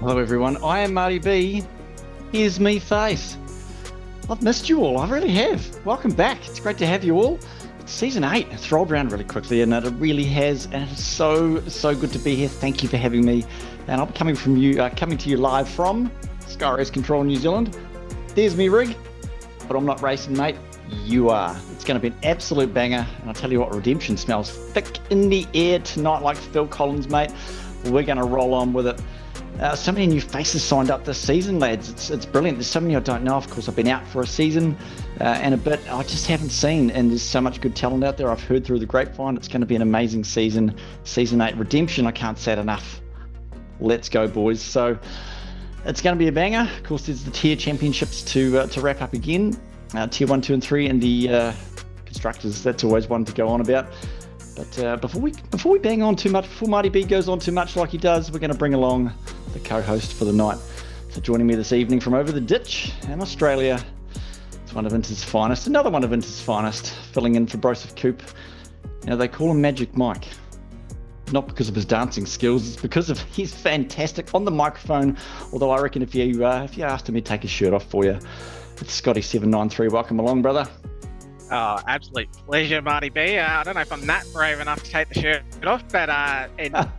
Hello everyone, I am Marty B. Here's me face. I've missed you all, I really have. Welcome back, it's great to have you all. It's season 8, it's rolled around really quickly and it really has, and it's so good to be here. Thank you for having me. And I'll be coming to you live from Sky Race Control New Zealand. There's me rig, but I'm not racing, mate. You are. It's going to be an absolute banger, and I'll tell you what, Redemption smells thick in the air tonight like Phil Collins, mate. We're going to roll on with it. So many new faces signed up this season, lads. It's brilliant. There's so many I don't know. Of course, I've been out for a season and a bit I just haven't seen, and there's so much good talent out there. I've heard through the grapevine. It's going to be an amazing season. Season 8 Redemption, I can't say it enough. Let's go, boys. So it's going to be a banger. Of course, there's the tier championships to wrap up again. Tier 1, 2 and 3 and the constructors. That's always one to go on about. But before we bang on too much, before Marty B goes on too much like he does, we're going to bring along the co-host for the night. So joining me this evening from over the ditch in Australia, it's one of Inter's finest, another one of Inter's finest, filling in for Broseph Coop. You know, they call him Magic Mike. Not because of his dancing skills, it's because of he's fantastic on the microphone. Although I reckon if you asked him, he'd take his shirt off for you. It's Scotty793. Welcome along, brother. Oh, absolute pleasure, Marty B. I don't know if I'm that brave enough to take the shirt off, but and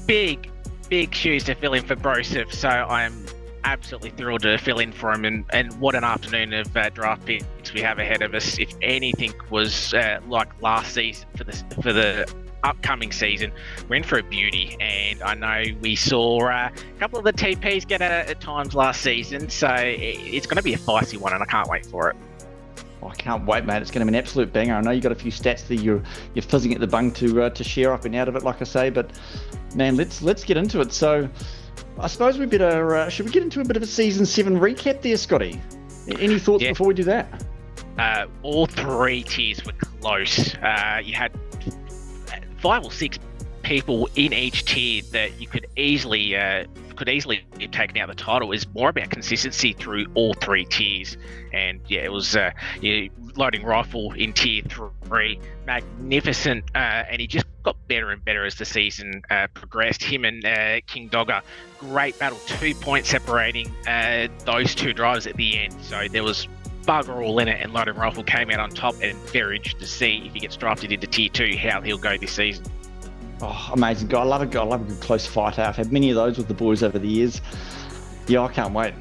big shoes to fill in for Broseph. So I'm absolutely thrilled to fill in for him, and what an afternoon of draft picks we have ahead of us. If anything was like last season for the upcoming season, we're in for a beauty. And I know we saw a couple of the TPs get at times last season, so it's going to be a feisty one, and I can't wait for it. I can't wait, mate. It's going to be an absolute banger. I know you got a few stats that you're fizzing at the bung to share up and out of it, like I say. But man, let's get into it. So I suppose we better should we get into a bit of a season 7 recap there, Scotty? Any thoughts before we do that? All 3 tiers were close. You had 5 or 6 people in each tier that you could easily have taken out the title. Is more about consistency through all 3 tiers. And yeah, it was loading rifle in tier 3, magnificent, and he just got better and better as the season progressed. Him and King Dogger, great battle, 2 points separating those 2 drivers at the end. So there was bugger all in it, and loading rifle came out on top, and very interested to see if he gets drafted into tier 2 how he'll go this season. Oh, amazing guy. I love a good close fight. I've had many of those with the boys over the years. Yeah, I can't wait.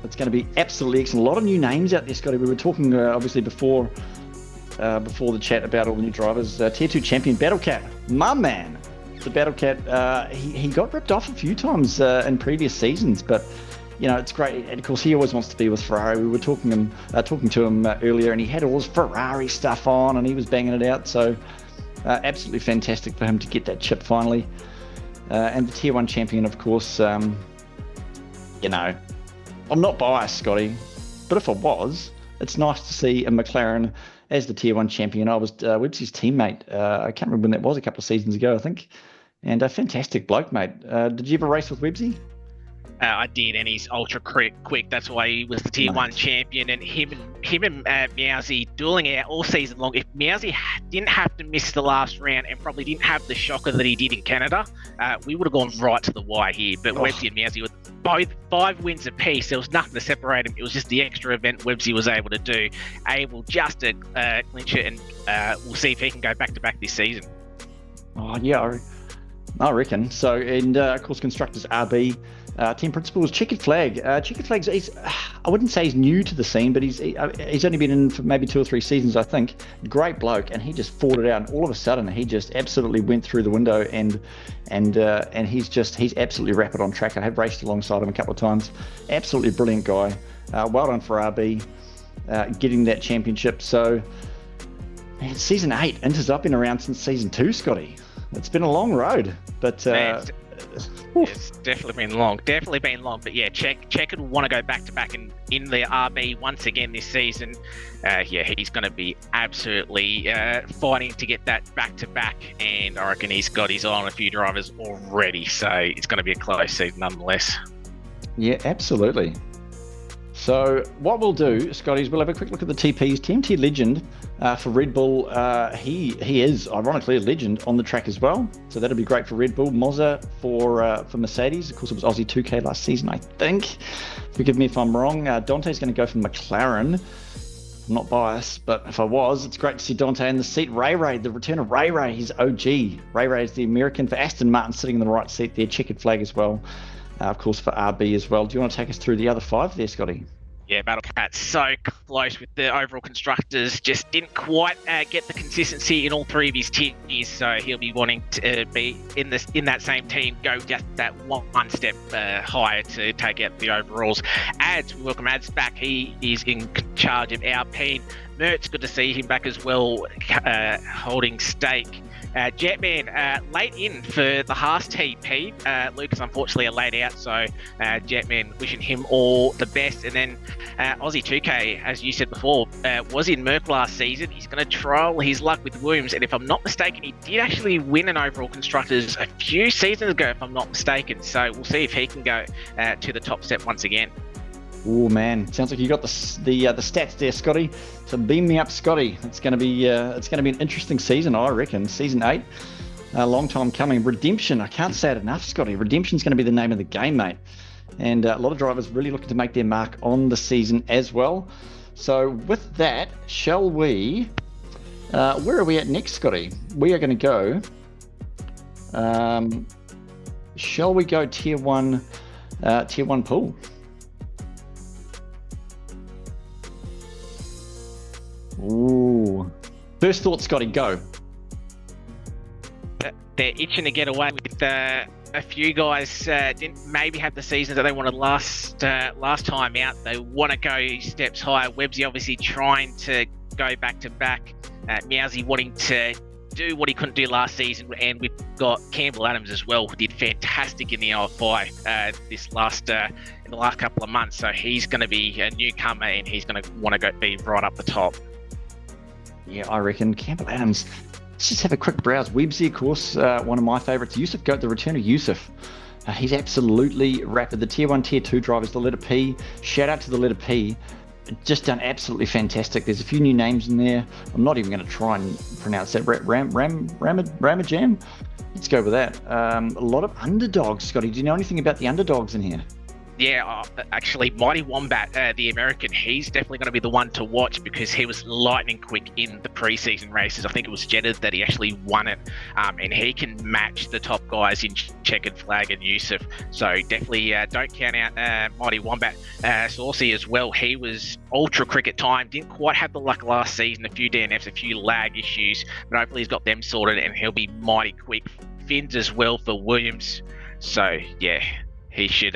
It's going to be absolutely excellent. A lot of new names out there, Scotty. We were talking obviously before the chat about all the new drivers. Tier 2 champion Battlecat, my man. The Battlecat, he got ripped off a few times in previous seasons, but you know, it's great. And of course, he always wants to be with Ferrari. We were talking to him earlier, and he had all his Ferrari stuff on, and he was banging it out. So absolutely fantastic for him to get that chip finally. And the Tier 1 champion, of course, you know, I'm not biased, Scotty, but if I was, it's nice to see a McLaren as the Tier 1 champion. I was Websy's teammate. I can't remember when that was, a couple of seasons ago, I think. And a fantastic bloke, mate. Did you ever race with Websy? I did, and he's ultra quick. That's why he was the Tier 1 champion. And him and Meowsy dueling out all season long. If Meowsy didn't have to miss the last round and probably didn't have the shocker that he did in Canada, we would have gone right to the wire here. But Websy and Meowsy with both 5 wins apiece. There was nothing to separate them. It was just the extra event Websy was able to do, able just to clinch it, and we'll see if he can go back-to-back this season. Oh, yeah, I reckon. So, and of course, Constructors RB. Team Principals, Checkered Flag. Checkered Flag's, I wouldn't say he's new to the scene, but he's only been in for maybe 2 or 3 seasons, I think. Great bloke, and he just fought it out. And all of a sudden, he just absolutely went through the window, and he's absolutely rapid on track. I have raced alongside him a couple of times. Absolutely brilliant guy. Well done for RB getting that championship. So, man, season 8, Inter's up and around since season 2, Scotty. It's been a long road, but. It's definitely been long. But yeah, Checkered will want to go back to back in the RB once again this season. He's going to be absolutely fighting to get that back to back, and I reckon he's got his eye on a few drivers already. So it's going to be a close season nonetheless. Yeah, absolutely. So what we'll do, Scotty, is we'll have a quick look at the TPs. TMT Legend, For Red Bull, he is ironically a legend on the track as well. So that'll be great for Red Bull. Mozza for Mercedes. Of course, it was Aussie 2K last season, I think. Forgive me if I'm wrong. Dante's going to go for McLaren. I'm not biased, but if I was, it's great to see Dante in the seat. Ray, the return of Ray. He's OG. Ray is the American for Aston Martin, sitting in the right seat there. Checkered flag as well. Of course, for RB as well. Do you want to take us through the other 5 there, Scotty? Yeah, Battle Cat's so close with the overall constructors. Just didn't quite get the consistency in all 3 of his tiers, so he'll be wanting to be in that same team, go just that one step higher to take out the overalls. Ads, we welcome Ads back. He is in charge of Alpine. Mertz, good to see him back as well, holding stake. Jetman, late in for the Haas TP. Lucas, unfortunately, are laid out, so Jetman wishing him all the best. And then Aussie 2K, as you said before, was in Merc last season. He's going to trial his luck with Williams, and if I'm not mistaken, he did actually win an overall constructors a few seasons ago, if I'm not mistaken. So we'll see if he can go to the top step once again. Oh man, sounds like you got the stats there, Scotty. So beam me up, Scotty. It's going to be an interesting season, I reckon. Season 8, a long time coming. Redemption, I can't say it enough, Scotty. Redemption's going to be the name of the game, mate. And a lot of drivers really looking to make their mark on the season as well. So with that, shall we? Where are we at next, Scotty? We are going to go. Shall we go tier 1 pool? Ooh. First thought, Scotty, go. They're itching to get away with a few guys didn't maybe have the seasons that they wanted last time out. They want to go steps higher. Webbsy obviously trying to go back to back. Meowsy wanting to do what he couldn't do last season, and we've got Campbell Adams as well, who did fantastic in the OFI in the last couple of months. So he's going to be a newcomer, and he's going to want to be right up the top. Yeah, I reckon Campbell Adams. Let's just have a quick browse. Webbsy, of course, one of my favourites. Yusuf Goat, the return of Yusuf. He's absolutely rapid. The tier 1, tier 2 drivers, the letter P. Shout out to the letter P. Just done absolutely fantastic. There's a few new names in there. I'm not even going to try and pronounce that. Ramajam? Let's go with that. A lot of underdogs, Scotty. Do you know anything about the underdogs in here? Yeah, actually, Mighty Wombat, the American, he's definitely going to be the one to watch because he was lightning quick in the preseason races. I think it was Jeddah that he actually won it, and he can match the top guys in Checkered Flag and Yusuf. So definitely don't count out Mighty Wombat. Saucy as well, he was ultra cricket time, didn't quite have the luck last season, a few DNFs, a few lag issues, but hopefully he's got them sorted and he'll be mighty quick. Fins as well for Williams. So yeah, he should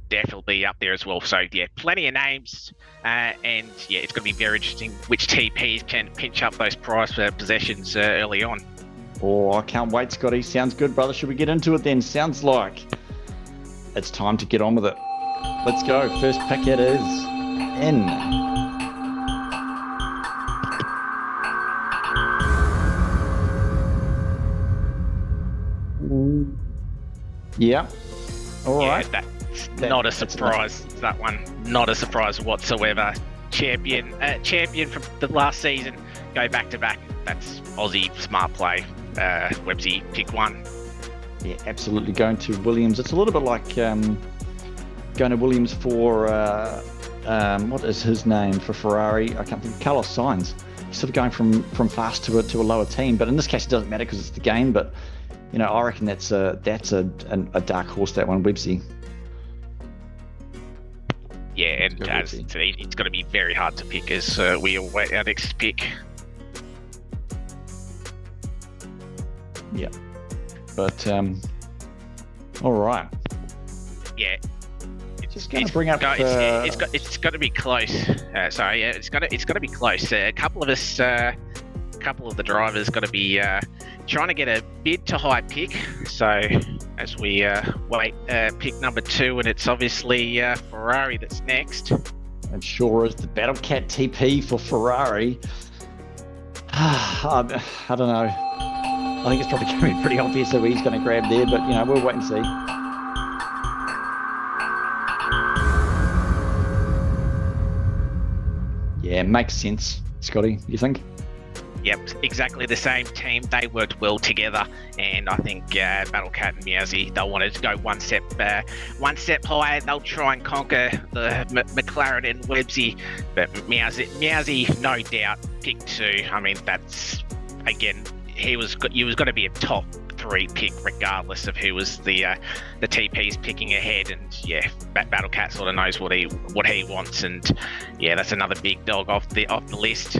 definitely be up there as well. So yeah, plenty of names, and yeah, it's going to be very interesting which TPs can pinch up those prize possessions early on. Oh, I can't wait, Scotty. Sounds good, brother. Should we get into it then? Sounds like it's time to get on with it. Let's go. First pick it is in. Yeah. All right. That's not a surprise. That one, not a surprise whatsoever. Champion from the last season. Go back to back. That's Aussie smart play. Webbsy pick one. Yeah, absolutely. Going to Williams. It's a little bit like going to Williams for what is his name for Ferrari? I can't think. Carlos Sainz. He's sort of going from fast to a lower team, but in this case it doesn't matter because it's the game. But you know, I reckon that's a dark horse, that one, Webbsy. Yeah, and it's going to be very hard to pick as we await our next pick. Yeah, but all right. Yeah, just going to bring up. It's got to be close. Sorry, yeah, it's got to be close. A couple of us, couple of the drivers, got to be trying to get a mid to high pick. So as we wait, pick number 2, and it's obviously Ferrari that's next. And sure is the Battle Cat TP for Ferrari. I don't know. I think it's probably going to be pretty obvious who he's going to grab there, but you know, we'll wait and see. Yeah, makes sense. Scotty, you think? Yep, exactly the same team. They worked well together, and I think Battle Cat and Meowsy, they'll want to go one step higher. They'll try and conquer the McLaren and Websy, but Meowsy, no doubt, pick 2. I mean, that's again, he was going to be a top 3 pick regardless of who was the TP's picking ahead, and yeah, Battle Cat sort of knows what he wants, and yeah, that's another big dog off the list.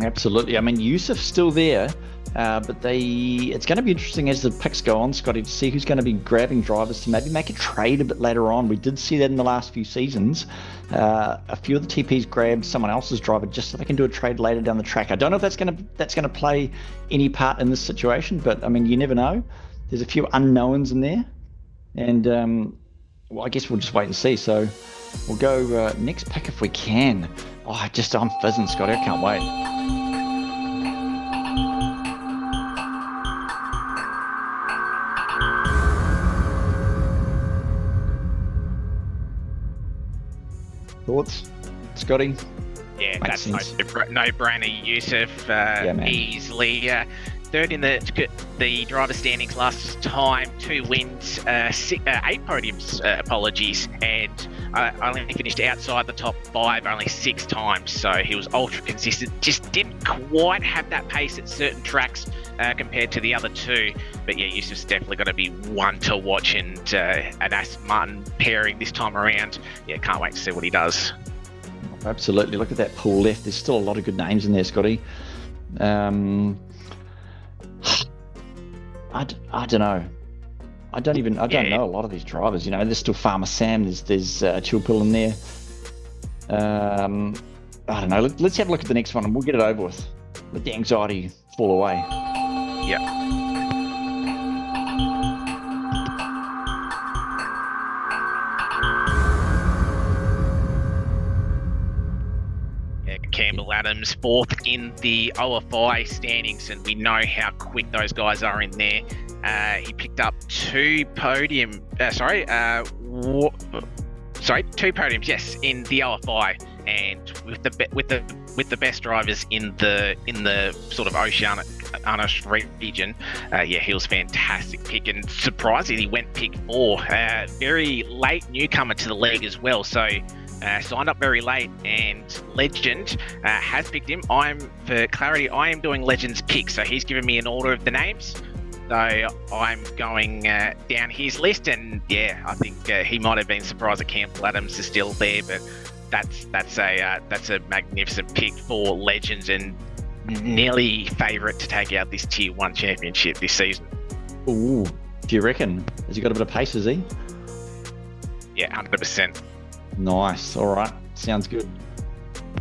Absolutely. I mean, Yusuf's still there, but it's going to be interesting as the picks go on, Scotty, to see who's going to be grabbing drivers to maybe make a trade a bit later on. We did see that in the last few seasons. A few of the TPs grabbed someone else's driver just so they can do a trade later down the track. I don't know if that's going to play any part in this situation, but I mean, you never know. There's a few unknowns in there, and well, I guess we'll just wait and see. So we'll go next pick if we can. Oh, I'm fizzing, Scotty. I can't wait. Thoughts, Scotty? Yeah, Makes that's sense. no-brainer. Yusuf easily third in the driver standings last time, 2 wins, 8 podiums. Apologies, and only finished outside the top 5 only 6 times. So he was ultra consistent. Just didn't quite have that pace at certain tracks compared to the other 2. But yeah, Yusuf's definitely going to be one to watch, and an Aston Martin pairing this time around. Yeah, can't wait to see what he does. Absolutely. Look at that pool left. There's still a lot of good names in there, Scotty. I don't know. I don't know a lot of these drivers. You know, there's still Farmer Sam. There's Chilpill in there. I don't know. Let's have a look at the next one and we'll get it over with. Let the anxiety fall away. Yeah. Campbell Adams, 4th in the OFI standings, and we know how quick those guys are in there. He picked up 2 podiums, yes, in the OFI, and with the best drivers in the sort of Oceanic region. He was fantastic pick, and surprisingly, he went pick 4. Very late newcomer to the league as well, so. Signed up very late, and Legend has picked him. For clarity, I am doing Legend's pick, so he's given me an order of the names. So I'm going down his list, and yeah, I think he might have been surprised that Campbell Adams is still there, but that's a magnificent pick for Legends, and nearly favourite to take out this Tier 1 championship this season. Ooh, do you reckon? Has he got a bit of pace, is he? Yeah, 100%. Nice. All right. Sounds good.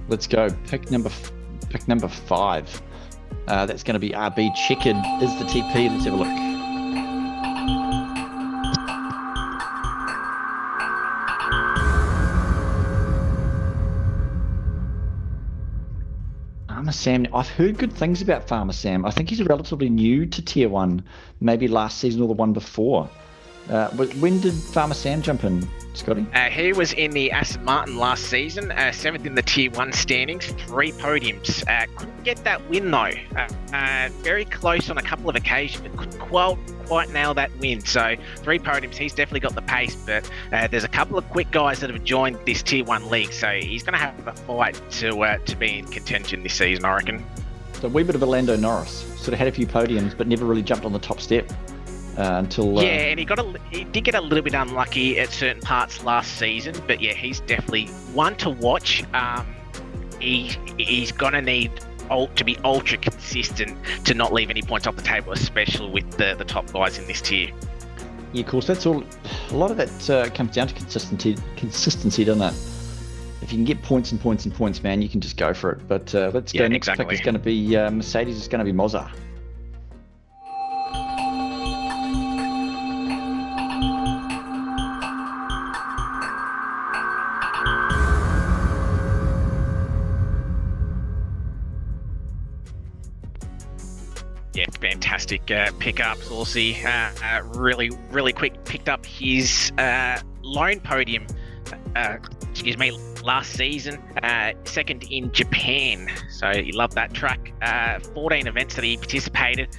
Let's go. Pick number 5. That's going to be RB Checkered is the TP. Let's have a look. Farmer Sam. I've heard good things about Farmer Sam. I think he's relatively new to Tier 1, maybe last season or the one before. When did Farmer Sam jump in, Scotty? He was in the Aston Martin last season, 7th in the Tier 1 standings, 3 podiums. Couldn't get that win though. Very close on a couple of occasions, but couldn't quite nail that win. So 3 podiums, he's definitely got the pace, but there's a couple of quick guys that have joined this Tier 1 league, so he's going to have a fight to be in contention this season, I reckon. So a wee bit of a Lando Norris. Sort of had a few podiums, but never really jumped on the top step. Until and he did get a little bit unlucky at certain parts last season, but yeah, he's definitely one to watch. He's gonna need to be ultra consistent to not leave any points off the table, especially with the top guys in this tier. Yeah, of course. That's all. A lot of that comes down to consistency, doesn't it? If you can get points and points and points, man, you can just go for it. But let's go. Next pick is going to be Mercedes. Is going to be Mozza. Yeah, fantastic pickup, Saucy. Really quick, picked up his lone podium last season, second in Japan. So you love that track. 14 events that he participated.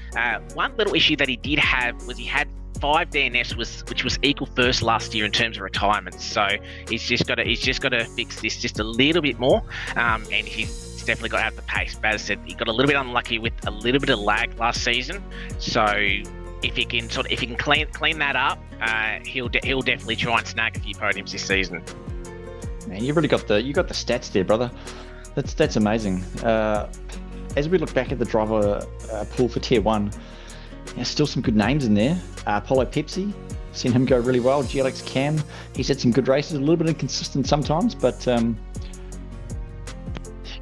One little issue that he did have was he had 5 DNFs, which was equal first last year in terms of retirements. So he's just got to fix this just a little bit more, and he's definitely got to have the pace. But as I said, he got a little bit unlucky with a little bit of lag last season. So if he can clean that up, he'll definitely try and snag a few podiums this season. Man, you got the stats there, brother. That's amazing. As we look back at the driver pool for Tier 1, there's still some good names in there. Apollo Pepsi, seen him go really well. GLX Cam, he's had some good races, a little bit inconsistent sometimes, but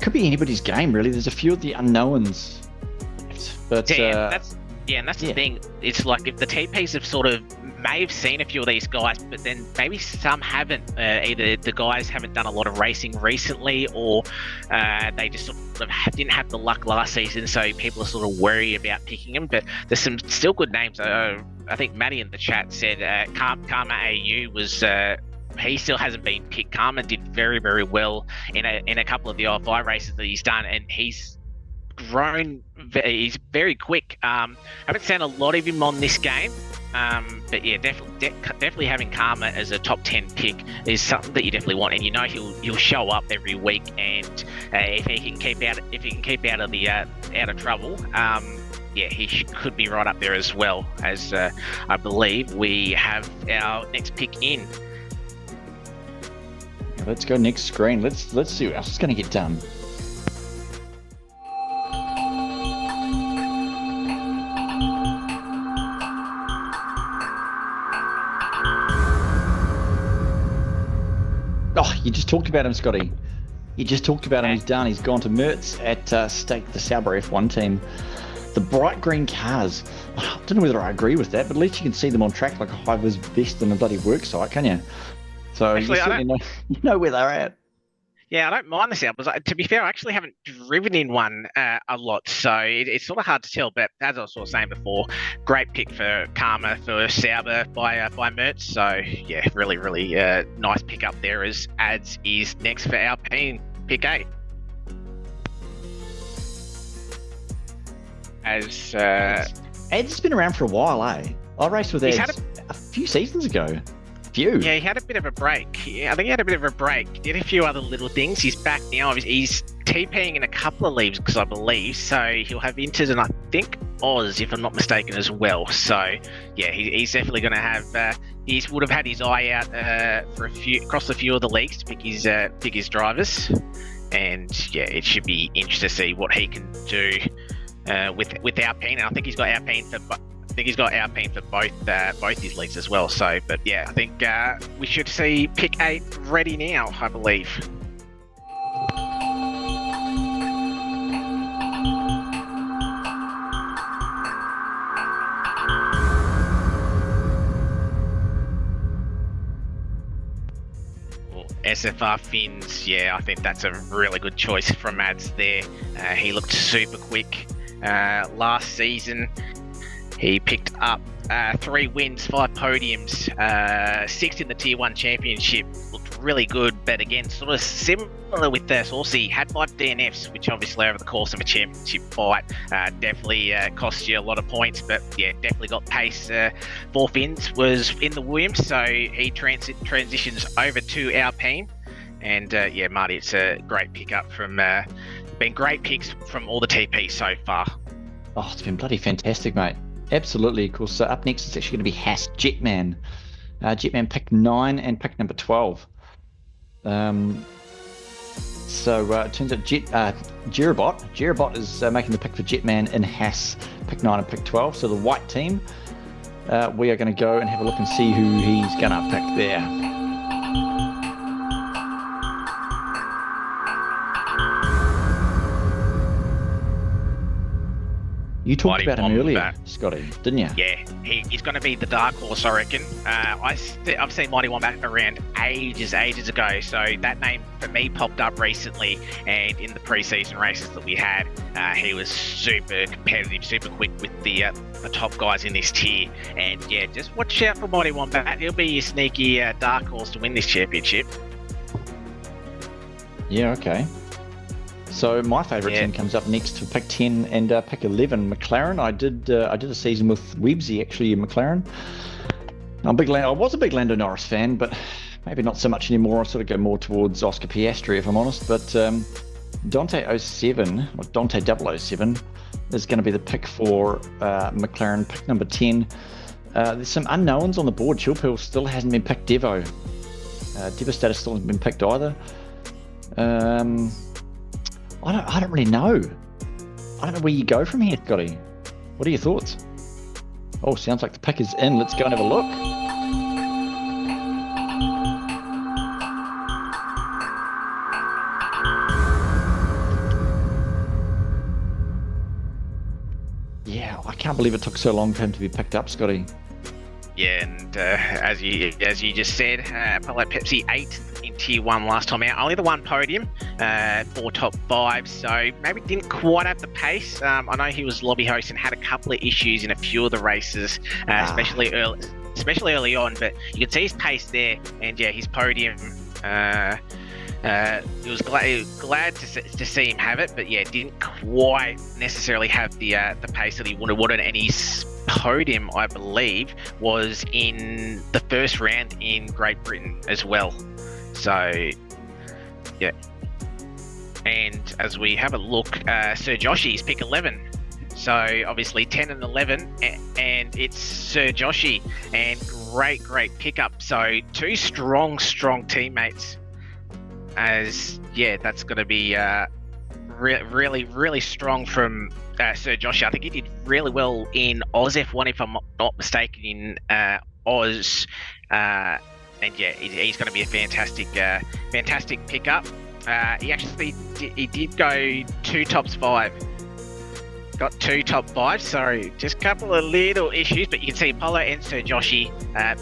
could be anybody's game, really. There's a few of the unknowns. But that's the thing. It's like if the TPs have sort of may have seen a few of these guys, but then maybe some haven't. Either the guys haven't done a lot of racing recently, or they just sort of didn't have the luck last season, so people are sort of worried about picking them. But there's some still good names. I think Maddie in the chat said Karma AU was. He still hasn't been picked. Karma did very, very well in a couple of the OFI races that he's done, and he's grown. He's very quick. Haven't seen a lot of him on this game, but yeah, definitely having Karma as a top 10 pick is something that you definitely want, and you know he'll show up every week, and if he can keep out of trouble. Yeah, he could be right up there as well, as I believe we have our next pick in. Let's go next screen. Let's see what else is going to get done. Oh, you just talked about him, Scotty. You just talked about him. He's done. He's gone to Mertz at Stake, the Sauber F1 team. The bright green cars. I don't know whether I agree with that, but at least you can see them on track like a high-vis vest in a bloody work site, can you? So actually, you know where they're at. Yeah, I don't mind the Saubers. To be fair, I actually haven't driven in one a lot, so it's sort of hard to tell. But as I was sort of saying before, great pick for Karma for Sauber by Mertz. So yeah, really, really nice pick up there as Ads is next for Alpine, pick 8. Ads has been around for a while, eh? I raced with Ads a few seasons ago. Yeah, he had a bit of a break. I think he had a bit of a break. Did a few other little things. He's back now. He's TPing in a couple of leagues, because I believe. So he'll have Inters and I think Oz, if I'm not mistaken, as well. So yeah, he's definitely going to have. He would have had his eye out for across a few of the leagues to pick his drivers, and yeah, it should be interesting to see what he can do with Alpine. And I think he's got Alpine for both his leagues as well. So, but yeah, I think we should see pick 8 ready now, I believe. SFR Fins, yeah, I think that's a really good choice from Mads there. He looked super quick last season. He picked up 3 wins, 5 podiums, 6th in the Tier 1 Championship. Looked really good, but again, sort of similar with Saucy. Had 5 DNFs, which obviously over the course of a championship fight definitely cost you a lot of points, but yeah, definitely got pace. 4 Fins was in the Williams, so he transitions over to Alpine. And yeah, Marty, it's a great pickup from, been great picks from all the TPs so far. Oh, it's been bloody fantastic, mate. Absolutely, of course. So up next is actually going to be Haas Jetman. Jetman pick 9 and pick number 12. So it turns out Jerabot is making the pick for Jetman in Haas pick 9 and pick 12. So the white team, we are going to go and have a look and see who he's going to pick there. You talked about him earlier, Scotty, didn't you? Yeah, he's going to be the dark horse, I reckon. I've seen Mighty Wombat around ages ago, so that name for me popped up recently, and in the pre-season races that we had, he was super competitive, super quick with the top guys in this tier. And yeah, just watch out for Mighty Wombat. He'll be your sneaky dark horse to win this championship. Yeah, okay. So my favourite team comes up next for pick 10 and pick 11, McLaren. I did a season with Webbsy actually in McLaren. I was a big Lando Norris fan, but maybe not so much anymore. I sort of go more towards Oscar Piastri, if I'm honest. But Dante 07, or Dante 007, is going to be the pick for McLaren, pick number 10. There's some unknowns on the board. Chilpill still hasn't been picked. Devastator still hasn't been picked either. I don't really know. I don't know where you go from here, Scotty. What are your thoughts? Oh, sounds like the pick is in. Let's go and have a look. Yeah, I can't believe it took so long for him to be picked up, Scotty. Yeah, and as you just said, Apollo Pepsi 8 in Tier 1 last time out. Only the one podium, 4 top 5, so maybe didn't quite have the pace. I know he was lobby host and had a couple of issues in a few of the races, especially early on, but you can see his pace there, and yeah, his podium. He was glad to see him have it, but yeah, didn't quite necessarily have the pace that he wanted, and his podium, I believe, was in the first round in Great Britain as well. So yeah, and as we have a look, Sir Joshy's pick 11. So obviously 10 and 11, and it's Sir Joshy, and great pickup. So two strong teammates. As yeah, that's going to be really strong from Sir Joshi. I think he did really well in Oz F1, if I'm not mistaken, in Oz, and yeah, he's going to be a fantastic pickup. He actually did go 2 tops 5. Got 2 top 5, so just a couple of little issues, but you can see Apollo and Sir Joshi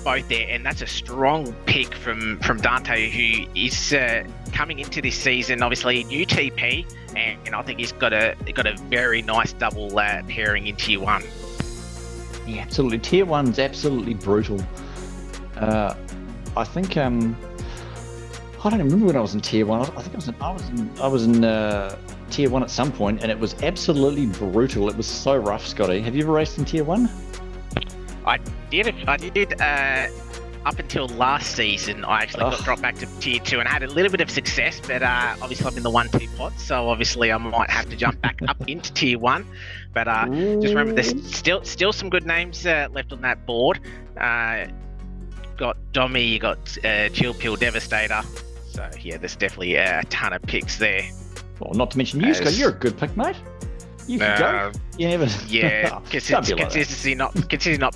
both there, and that's a strong pick from Dante, who is coming into this season, obviously new TP, and I think he's got a very nice double pairing in Tier 1. Yeah, absolutely. Tier 1's absolutely brutal. I think I don't remember when I was in Tier 1. I think I was in Tier 1 at some point, and it was absolutely brutal. It was so rough, Scotty. Have you ever raced in Tier 1? I did up until last season. I actually got dropped back to Tier 2 and had a little bit of success, but obviously I'm in the 1-2 pot, so obviously I might have to jump back up into Tier 1. But just remember, there's still some good names left on that board. Got Dommy, you got Chill Pill Devastator. So yeah, there's definitely a ton of picks there. Well, not to mention you, Scott. You're a good pick, mate. You can go. You never. Yeah, consistency not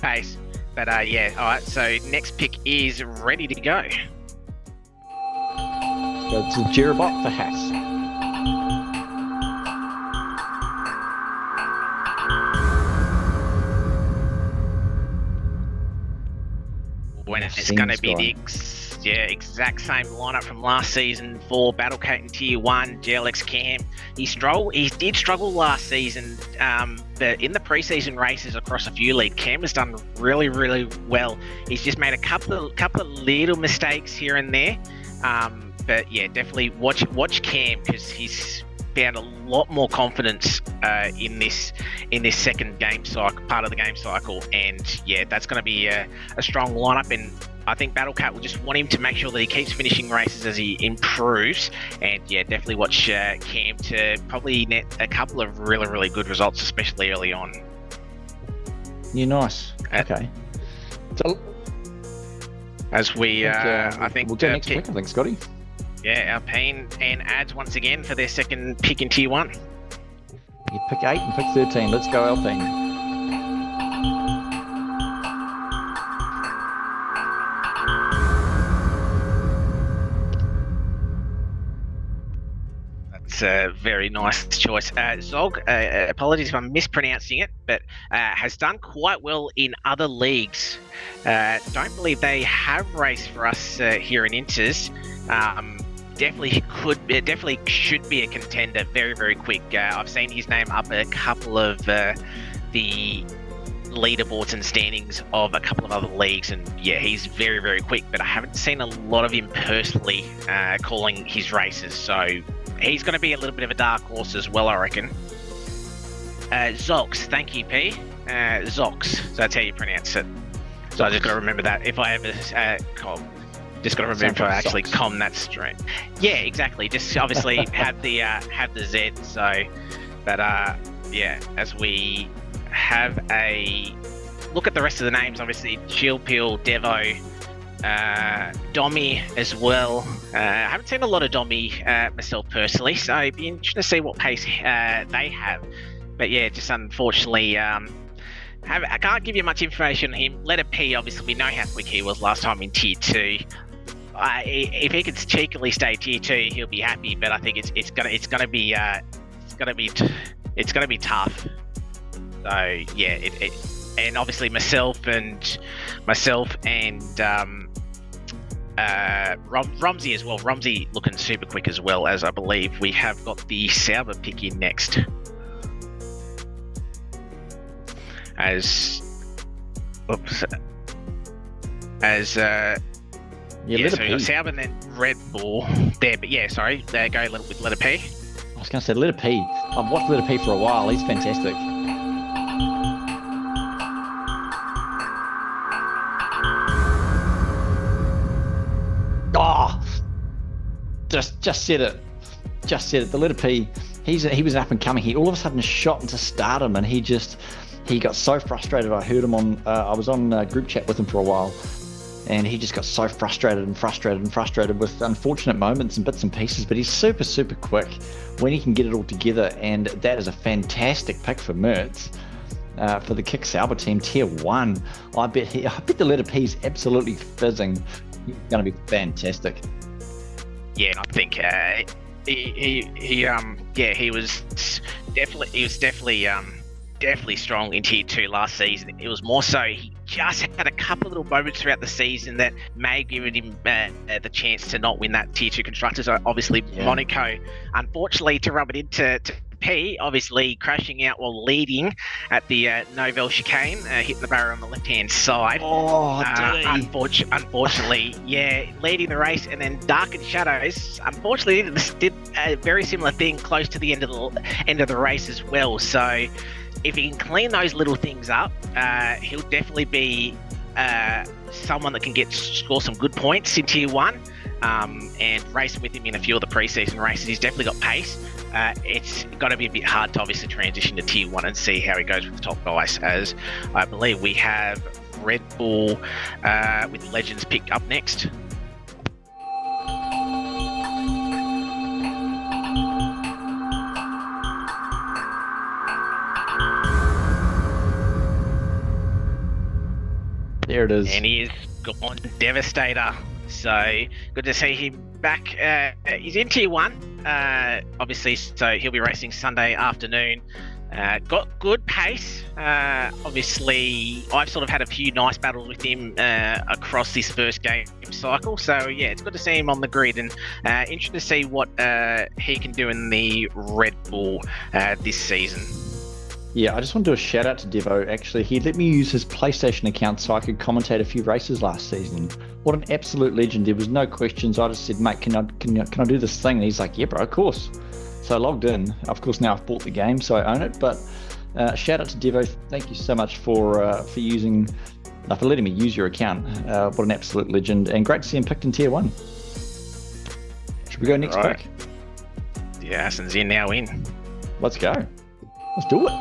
pace. But yeah, all right. So next pick is ready to go. So it's a Jerabot for Haas. When it's going to be the exact same lineup from last season for Battlecate in Tier 1, GLX Cam. He did struggle last season, but in the preseason races across a few leagues, Cam has done really well. He's just made a couple of little mistakes here and there, but yeah, definitely watch Cam, because he's found a lot more confidence in this second game cycle, part of the game cycle, and yeah, that's going to be a strong lineup. And I think Battlecat will just want him to make sure that he keeps finishing races as he improves, and yeah, definitely watch Cam to probably net a couple of really good results, especially early on. Yeah, nice. Okay. So as we, I think we'll go next week. I think, Scotty. Yeah, Alpine and Ads once again for their second pick in Tier 1. You pick 8 and pick 13. Let's go, Alpine. That's a very nice choice. Zog, apologies if I'm mispronouncing it, but has done quite well in other leagues. Don't believe they have raced for us here in Inters. Definitely should be a contender very quick. I've seen his name up a couple of the leaderboards and standings of a couple of other leagues, and yeah, he's very, very quick, but I haven't seen a lot of him personally calling his races, so he's going to be a little bit of a dark horse as well, I reckon. Zox, thank you, P. Zox, so that's how you pronounce it. So I just got to remember that if I ever just got to remember if I actually com that straight. Yeah, exactly. Just obviously have the Z. So, but yeah, as we have a look at the rest of the names, obviously Chillpill, Devo, Dommy as well. I haven't seen a lot of Dommy myself personally, so it'd be interesting to see what pace they have. But yeah, just unfortunately, I can't give you much information on him. Letter P, obviously, we know how quick he was last time in Tier 2. If he can cheekily stay Tier 2, he'll be happy. But I think it's gonna be tough. So yeah, and obviously myself and Rumsey as well. Rumsey looking super quick as well, as I believe we have got the Sauber pick in next. So we got Sauber and then Red Bull there, but yeah, sorry, go with letter P. I was going to say letter P. I've watched letter P for a while. He's fantastic. Oh, just said it. The letter P. He was up and coming. He all of a sudden shot into stardom, and he got so frustrated. I heard him on. I was on group chat with him for a while, and he just got so frustrated with unfortunate moments and bits and pieces. But he's super, super quick when he can get it all together, and that is a fantastic pick for Mertz. For the Kick Sauber team, Tier 1. I bet the letter P is absolutely fizzing. He's going to be fantastic. Yeah, I think he was definitely strong in Tier 2 last season. It was more so he just had a couple of little moments throughout the season that may have given him the chance to not win that Tier 2 Constructors. Obviously, yeah. Monaco, unfortunately, to rub it into P, obviously crashing out while leading at the Novell chicane, hitting the barrier on the left-hand side. Oh, unfortunately, yeah, leading the race, and then Dark and Shadows, unfortunately, did a very similar thing close to the end of the race as well. So if he can clean those little things up, he'll definitely be someone that can score some good points in Tier 1 and race with him in a few of the pre-season races. He's definitely got pace. It's got to be a bit hard to obviously transition to Tier 1 and see how he goes with the top guys, as I believe we have Red Bull with Legends picked up next. There it is. And he is gone, Devastator. So good to see him back. He's in Tier 1, obviously, so he'll be racing Sunday afternoon. Got good pace. Obviously, I've sort of had a few nice battles with him across this first game cycle. So yeah, it's good to see him on the grid, and interesting to see what he can do in the Red Bull this season. Yeah, I just want to do a shout out to Devo. Actually, he let me use his PlayStation account so I could commentate a few races last season. What an absolute legend! There was no questions. I just said, "Mate, can I do this thing?" And he's like, "Yeah, bro, of course." So I logged in. Of course, now I've bought the game, so I own it. But shout out to Devo. Thank you so much for letting me use your account. What an absolute legend, and great to see him picked in Tier 1. Should we go next pick? Yeah, Aston's now in. Let's go. Let's do it.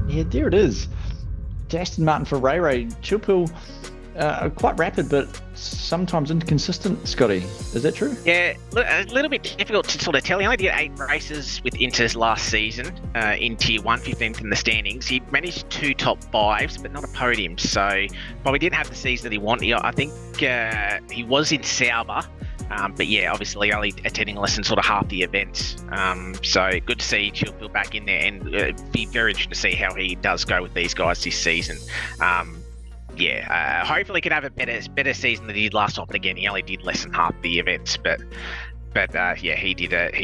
Yeah, there it is. Aston Martin for Ray. Chillpill, quite rapid, but sometimes inconsistent, Scotty. Is that true? Yeah, a little bit difficult to sort of tell. He only did 8 races with Inters last season in Tier 1, 15th in the standings. He managed 2 top 5s, but not a podium. So probably didn't have the season that he wanted. I think he was in Sauber. But yeah, obviously only attending less than sort of half the events. So good to see Chillpill back in there, and be very interesting to see how he does go with these guys this season. hopefully he can have a better season than he did last time. But again, he only did less than half the events, but he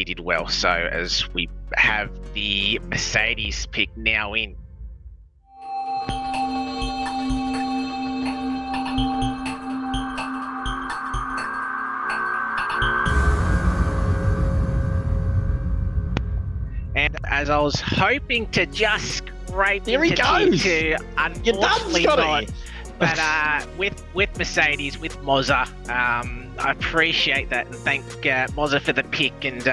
did well. So as we have the Mercedes pick now in. And as I was hoping to just scrape there he into goes. Tier 2, unfortunately not. But with Mercedes, with Mozza, I appreciate that and thank Mozza for the pick, and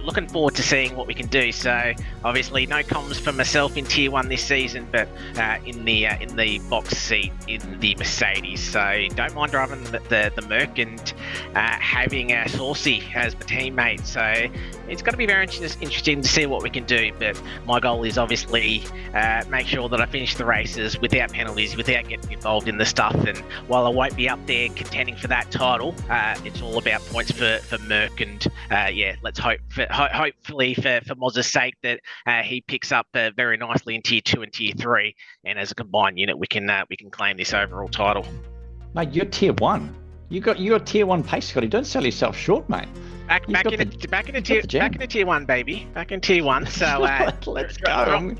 looking forward to seeing what we can do. So obviously no comms for myself in Tier 1 this season, but in the box seat in the Mercedes. So don't mind driving the Merc and having Saucy as my teammate. So it's going to be very interesting to see what we can do. But my goal is obviously make sure that I finish the races without penalties, without getting involved in the stuff. And while I won't be up there contending for that title, it's all about points for Merc. And let's hopefully for Mozza's sake that he picks up very nicely in Tier 2 and Tier 3. And as a combined unit, we can claim this overall title. Mate, you're Tier 1. You got Tier 1 pace, Scotty. Don't sell yourself short, mate. Back into Tier 1, baby. Back in Tier 1. So let's go.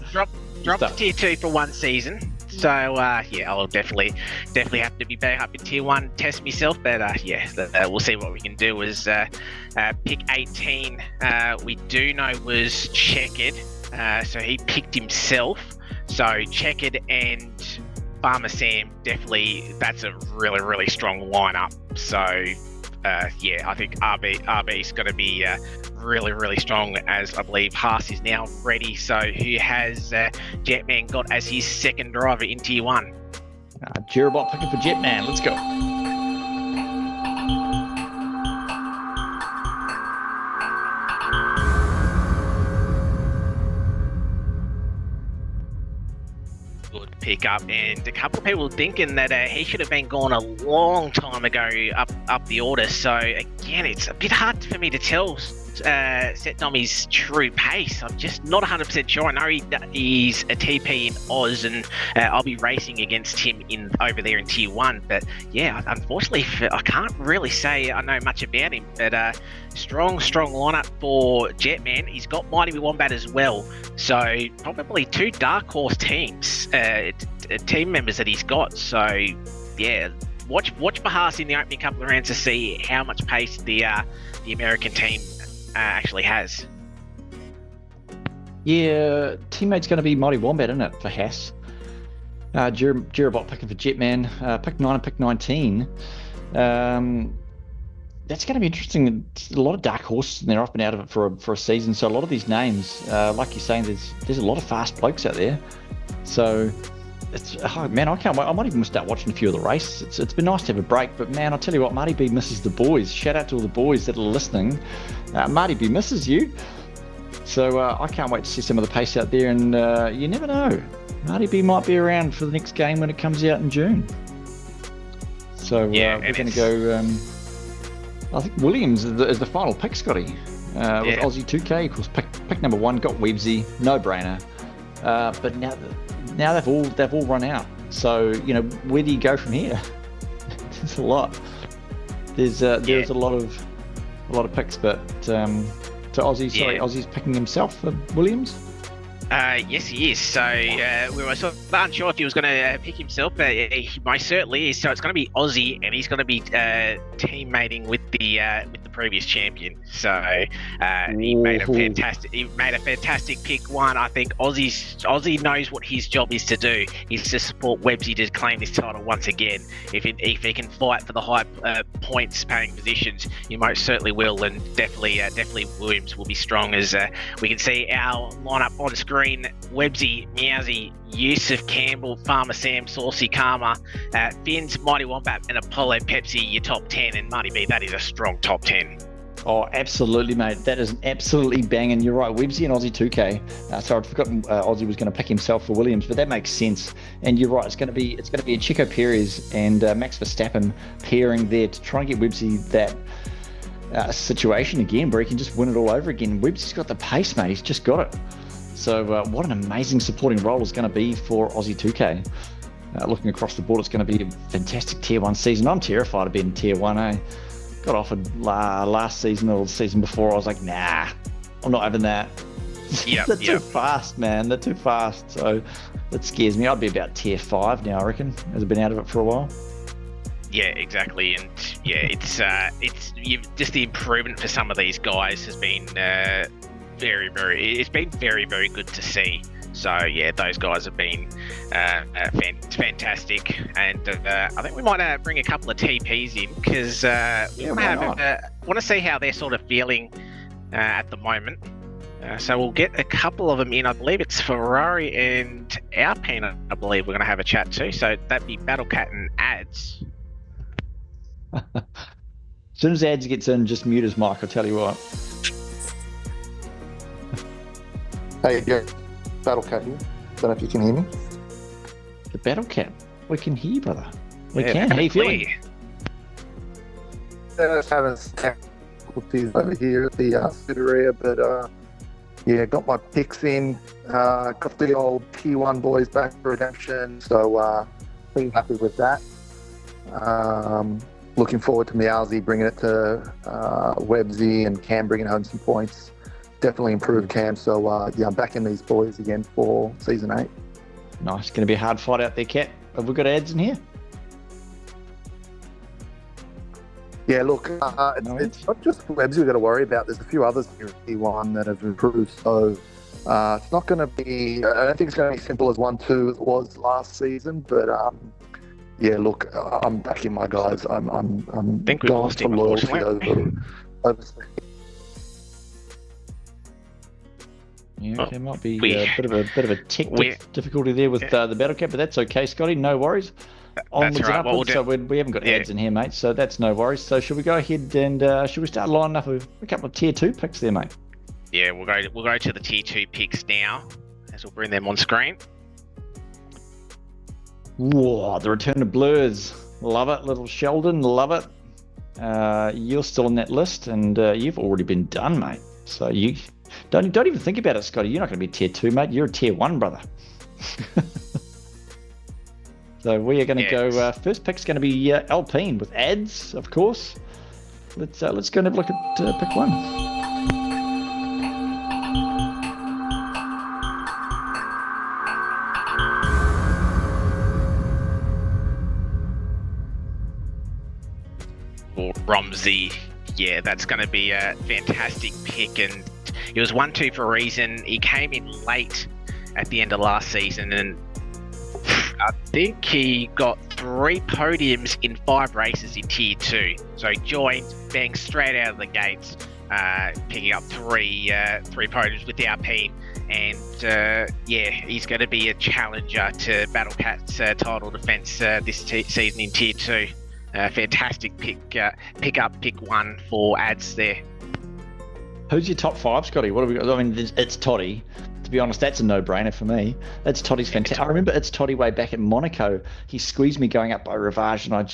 Drop to Tier 2 for one season. So I'll definitely have to be back up in Tier 1, test myself. But we'll see what we can do. Is pick 18. We do know was Checkered. So he picked himself. So Checkered and Farmer Sam, definitely that's a really, really strong lineup. So I think RB is going to be really, really strong, as I believe Haas is now ready. So who has Jetman got as his second driver in Tier 1? Jirabot picking for Jetman. Let's go. Good pick up, and a couple of people thinking that he should have been gone a long time ago up the order. So again, it's a bit hard for me to tell Setnomi's true pace. I'm just not 100% sure. I know he's a TP in Oz, and I'll be racing against him over there in Tier 1. But yeah, unfortunately, I can't really say I know much about him. But strong lineup for Jetman. He's got Mighty Wombat as well. So probably two dark horse teams, team members that he's got. So yeah, watch Bahas in the opening couple of rounds to see how much pace the American team actually has. Yeah, teammate's going to be Mighty Wombat, isn't it, for Haas? Jirabot picking for Jetman, pick 9 and pick 19. That's going to be interesting. It's a lot of dark horses, and they're up and out of it for a season. So a lot of these names, like you're saying, there's a lot of fast blokes out there. So man, I can't wait. I might even start watching a few of the races. It's been nice to have a break, but man, I'll tell you what, Marty B misses the boys. Shout out to all the boys that are listening. Marty B misses you. So I can't wait to see some of the pace out there, and you never know. Marty B might be around for the next game when it comes out in June. So we're going to go. I think Williams is the final pick, Scotty. With Aussie 2K, of course, pick number 1, got Websy, no brainer. But now they've all run out. So where do you go from here? There's a lot. There's a lot of picks, but to Aussie, Aussie's picking himself for Williams. Yes, he is. So we were sort of unsure if he was going to pick himself, but he most certainly is. So it's going to be Aussie, and he's going to be teammating with the previous champion. So he made a fantastic pick one. I think Aussie knows what his job is to do. Is to support Websy to claim this title once again. If he can fight for the high points paying positions, he most certainly will, and definitely Williams will be strong, as we can see our lineup on screen. Websy, Meowsy, Yusuf, Campbell, Farmer Sam, Saucy, Karma, Finns, Mighty Wombat, and Apollo Pepsi, your top 10. And Marty B, that is a strong top 10. Oh, absolutely, mate. That is absolutely banging. You're right, Websy and Aussie 2K. Sorry, I'd forgotten Aussie was going to pick himself for Williams, but that makes sense. And you're right, it's going to be a Checo Perez and Max Verstappen pairing there to try and get Websy that situation again, where he can just win it all over again. Websy's got the pace, mate. He's just got it. So what an amazing supporting role is going to be for Aussie 2K. Looking across the board, it's going to be a fantastic Tier 1 season. I'm terrified of being Tier 1. I got offered last season or the season before. I was like, nah, I'm not having that. They're too fast, man. They're too fast. So that scares me. I'd be about Tier 5 now, I reckon, as I've been out of it for a while. Yeah, exactly, and it's just the improvement for some of these guys has been very, very good to see. So yeah, those guys have been fantastic, and I think we might bring a couple of TPs in because we want to see how they're sort of feeling at the moment. So we'll get a couple of them in. I believe it's Ferrari and Alpine. I believe we're going to have a chat too. So that'd be Battlecat and Ads. As soon as Ads gets in, just mute his mic. I'll tell you what. Hey, yeah, Battlecat here. Don't know if you can hear me. The Battlecat. We can hear you, brother. We can. How are you feeling? Just having some difficulties over here at the Scuderia, but yeah, got my picks in. Got the old T1 boys back for redemption, so pretty happy with that. Looking forward to Meowsy bringing it to Websy and Cam bringing home some points. Definitely improved Cam, so yeah, I'm back in these boys again for Season 8. Nice. Going to be a hard fight out there, Cat. Have we got Ads in here? Yeah, look, it's not just Websy we've got to worry about. There's a few others here at T1 that have improved, so it's not going to be, I don't think it's going to be simple as 1-2 it was last season, but yeah, look, I'm back in my guys. I'm think we've lost him, unfortunately. Over. Yeah, there might be a bit of a tech difficulty there with the Battlecat, but that's okay, Scotty. No worries. Onwards and upwards. So we haven't got Ads in here, mate. So that's no worries. So should we go ahead and should we start lining up a couple of Tier 2 picks there, mate? Yeah, we'll go to the Tier 2 picks now, as we'll bring them on screen. Whoa, the return of Blurs. Love it, little Sheldon. Love it. You're still on that list, and you've already been done, mate. So you don't even think about it, Scotty. You're not going to be Tier 2, mate. You're a Tier 1, brother. So we are going to go. First pick's going to be Alpine with Ads, of course. Let's go and have a look at pick 1. Romsey, yeah, that's going to be a fantastic pick, and it was 1-2 for a reason. He came in late at the end of last season, and I think he got 3 podiums in 5 races in Tier 2. So he joined, bang, straight out of the gates, picking up 3 podiums with the Alpine, and yeah, he's going to be a challenger to Battlecat's title defence this season in Tier 2. Fantastic pick 1 for Ads there. Who's your top 5, Scotty? What have we got? I mean, it's Toddy. To be honest, that's a no-brainer for me. That's Toddy's fantastic. I remember it's Toddy way back at Monaco. He squeezed me going up by Rivage, and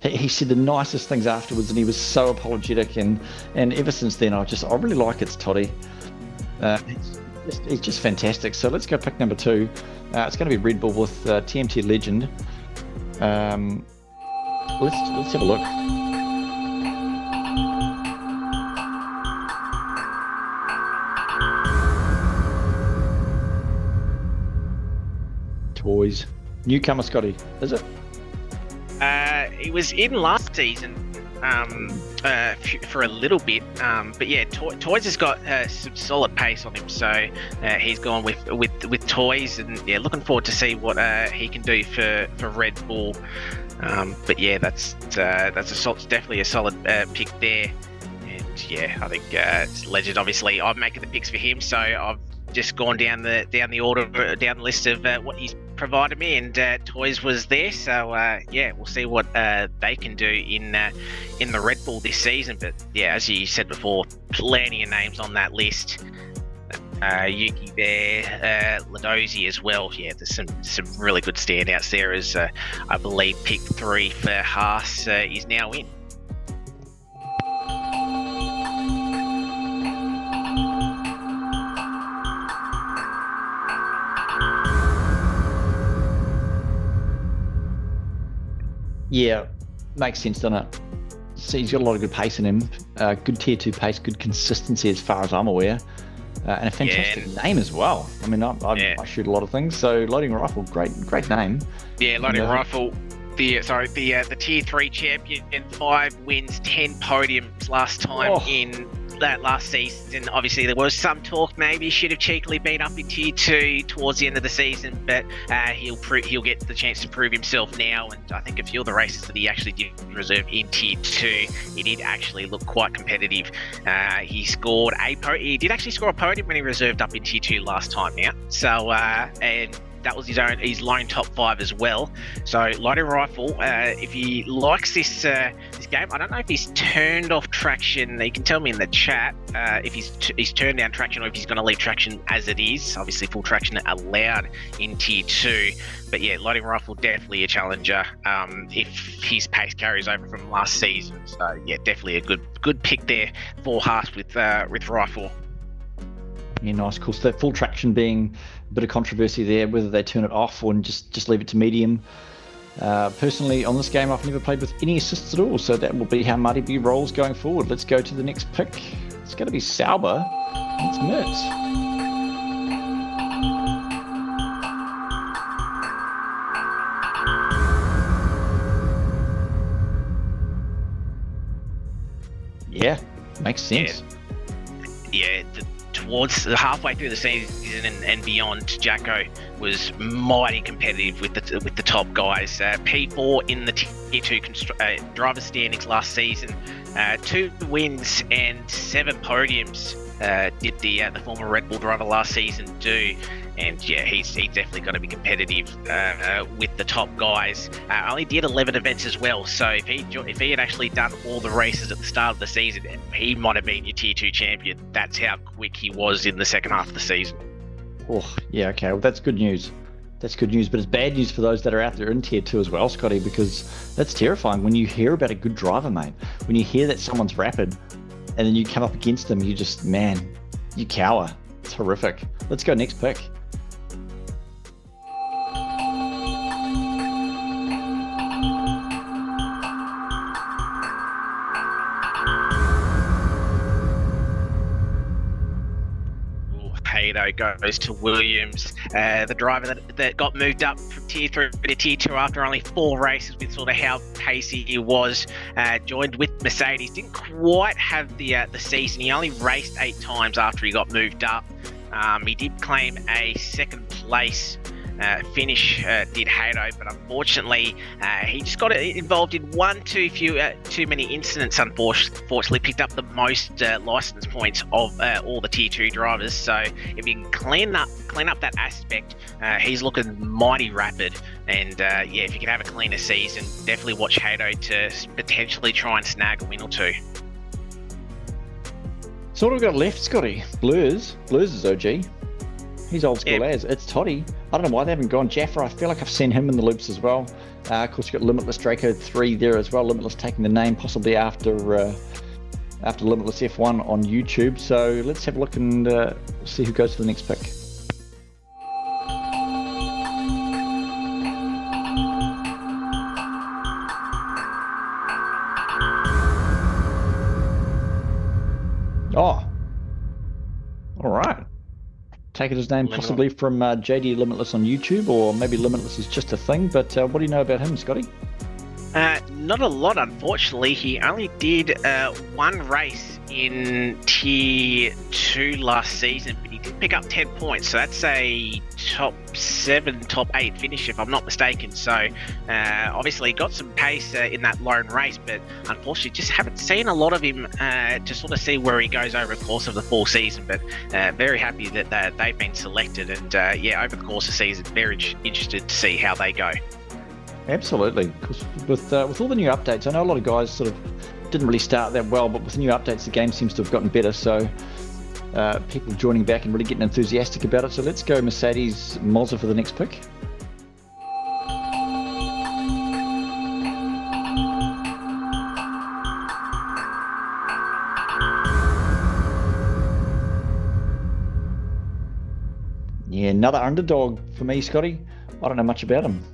he said the nicest things afterwards, and he was so apologetic. And ever since then, I really like it's Toddy. He's just fantastic. So let's go pick number 2. It's going to be Red Bull with TMT Legend. Let's have a look. Toys. Newcomer, Scotty, is it? He was in last season for a little bit, but yeah, Toys has got some solid pace on him, so he's gone with Toys, and yeah, looking forward to see what he can do for Red Bull. But yeah, that's definitely a solid pick there, and yeah, I think it's Legend. Obviously, I'm making the picks for him, so I've just gone down the order, down the list of what he's provided me, and Toys was there. So yeah, we'll see what they can do in the Red Bull this season. But yeah, as you said before, plenty of names on that list. Yuki there, Ladozi as well. Yeah, there's some really good standouts there, as I believe pick 3 for Haas is now in. Yeah, makes sense, doesn't it? So he's got a lot of good pace in him, good tier 2 pace, good consistency as far as I'm aware, and a fantastic name as well. I mean, I shoot a lot of things, so loading rifle, great name. Yeah, loading rifle. The tier 3 champion, 5 wins, 10 podiums last time in that last season. Obviously, there was some talk maybe should have cheekily been up in tier 2 towards the end of the season, but he'll get the chance to prove himself now. And I think a few of the races that he actually did reserve in tier 2, he did actually look quite competitive. He did actually score a podium when he reserved up in tier 2 last time now. So and that was his lone top 5 as well. So loading rifle, if he likes this game, I don't know if he's turned off traction. You can tell me in the chat if he's turned down traction or if he's going to leave traction as it is. Obviously, full traction allowed in tier 2. But yeah, loading rifle definitely a challenger if his pace carries over from last season. So yeah, definitely a good pick there for Haas with rifle. Yeah, nice, cool. So that full traction being a bit of controversy there, whether they turn it off or just leave it to medium. Personally, on this game, I've never played with any assists at all, so that will be how Marty B rolls going forward. Let's go to the next pick. It's going to be Sauber. It's Mertz. Yeah, makes sense. Yeah, towards the halfway through the season and beyond, Jacko was mighty competitive with the top guys. P4 in the tier 2 driver standings last season, 2 wins and 7 podiums. Did the former Red Bull driver last season do? And yeah, he's definitely going to be competitive with the top guys. Only did 11 events as well, so if he had actually done all the races at the start of the season, he might have been your tier 2 champion. That's how quick he was in the second half of the season. Oh, yeah, okay. Well, that's good news. That's good news, but it's bad news for those that are out there in tier 2 as well, Scotty, because that's terrifying when you hear about a good driver, mate. When you hear that someone's rapid, and then you come up against them, you just, man, you cower. It's horrific. Let's go next pick. Hato goes to Williams, the driver that got moved up from tier 3 to tier 2 after only 4 races with sort of how pacey he was. Joined with Mercedes, didn't quite have the season. He only raced 8 times after he got moved up. He did claim a second place finish, did Hato, but unfortunately he just got involved in too many incidents. Unfortunately, picked up the most license points of all the tier 2 drivers. So if you can clean up that aspect, he's looking mighty rapid. And yeah, if you can have a cleaner season, definitely watch Hato to potentially try and snag a win or 2. So what have we got left, Scotty? Blurs is OG. He's old school as. It's Toddy. I don't know why they haven't gone Jaffa. I feel like I've seen him in the loops as well. Of course, you've got Limitless Draco 3 there as well. Limitless taking the name possibly after Limitless F1 on YouTube. So let's have a look and see who goes to the next pick. Oh, all right. Taking his name possibly from JD Limitless on YouTube, or maybe Limitless is just a thing, but what do you know about him, Scotty? Not a lot, unfortunately. He only did 1 race in tier 2 last season, but he did pick up 10 points, so that's a top 7, top 8 finish if I'm not mistaken. So obviously got some pace in that lone race, but unfortunately just haven't seen a lot of him to sort of see where he goes over the course of the full season. But very happy that they've been selected, and yeah, over the course of the season, very interested to see how they go. Absolutely, because with all the new updates, I know a lot of guys sort of didn't really start that well, but with the new updates, the game seems to have gotten better. So people joining back and really getting enthusiastic about it. So let's go Mercedes Mazda for the next pick. Yeah, another underdog for me, Scotty. I don't know much about him.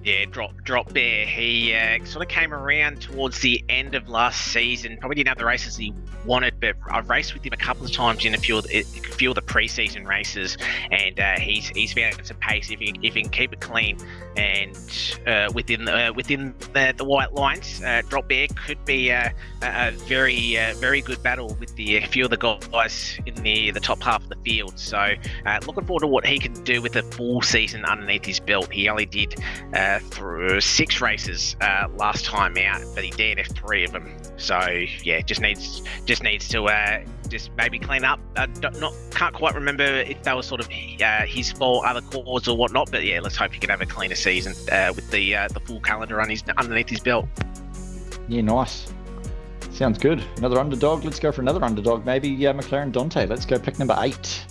Yeah, drop bear. He sort of came around towards the end of last season. Probably didn't have the races he wanted, but I've raced with him a couple of times in a few of the pre-season races, and he's found some pace if he can keep it clean and within the white lines. Drop bear could be a very good battle with a few of the guys in the top half of the field. So looking forward to what he can do with a full season underneath his belt. He only did through 6 races last time out, but he DNF'd 3 of them. So yeah, just needs to just maybe clean up. Can't quite remember if that was sort of his fault, other cause or whatnot. But yeah, let's hope he can have a cleaner season with the full calendar underneath his belt. Yeah, nice. Sounds good. Another underdog. Let's go for another underdog. Maybe McLaren Dante. Let's go pick number 8.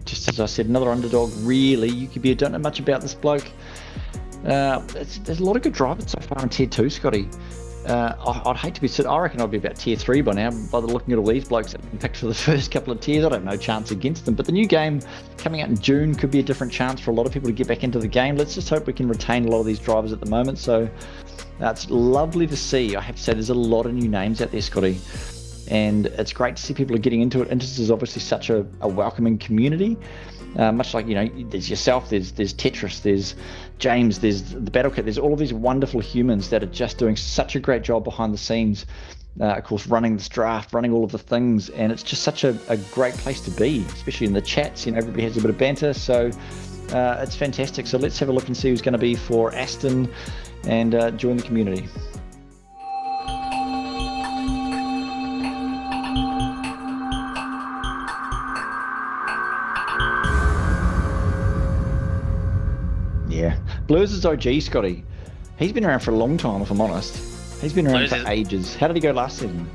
Just as I said, another underdog. Really, you could be. I don't know much about this bloke. There's a lot of good drivers so far in Tier 2, Scotty. I'd hate to be. I reckon I'd be about Tier 3 by now. By looking at all these blokes that have been picked for the first couple of tiers, I don't have no chance against them. But the new game coming out in June could be a different chance for a lot of people to get back into the game. Let's just hope we can retain a lot of these drivers at the moment. So it's lovely to see. I have to say, there's a lot of new names out there, Scotty. And it's great to see people are getting into it. Interest is obviously such a welcoming community. Much like, there's yourself, there's Tetris, there's James, there's the Battle Cat, there's all of these wonderful humans that are just doing such a great job behind the scenes. Of course, running this draft, running all of the things, and it's just such a great place to be, especially in the chats. Everybody has a bit of banter, so it's fantastic. So let's have a look and see who's going to be for Aston and join the community. Yeah, Blues is OG, Scotty. He's been around for a long time, if I'm honest. He's been around for ages. How did he go last season?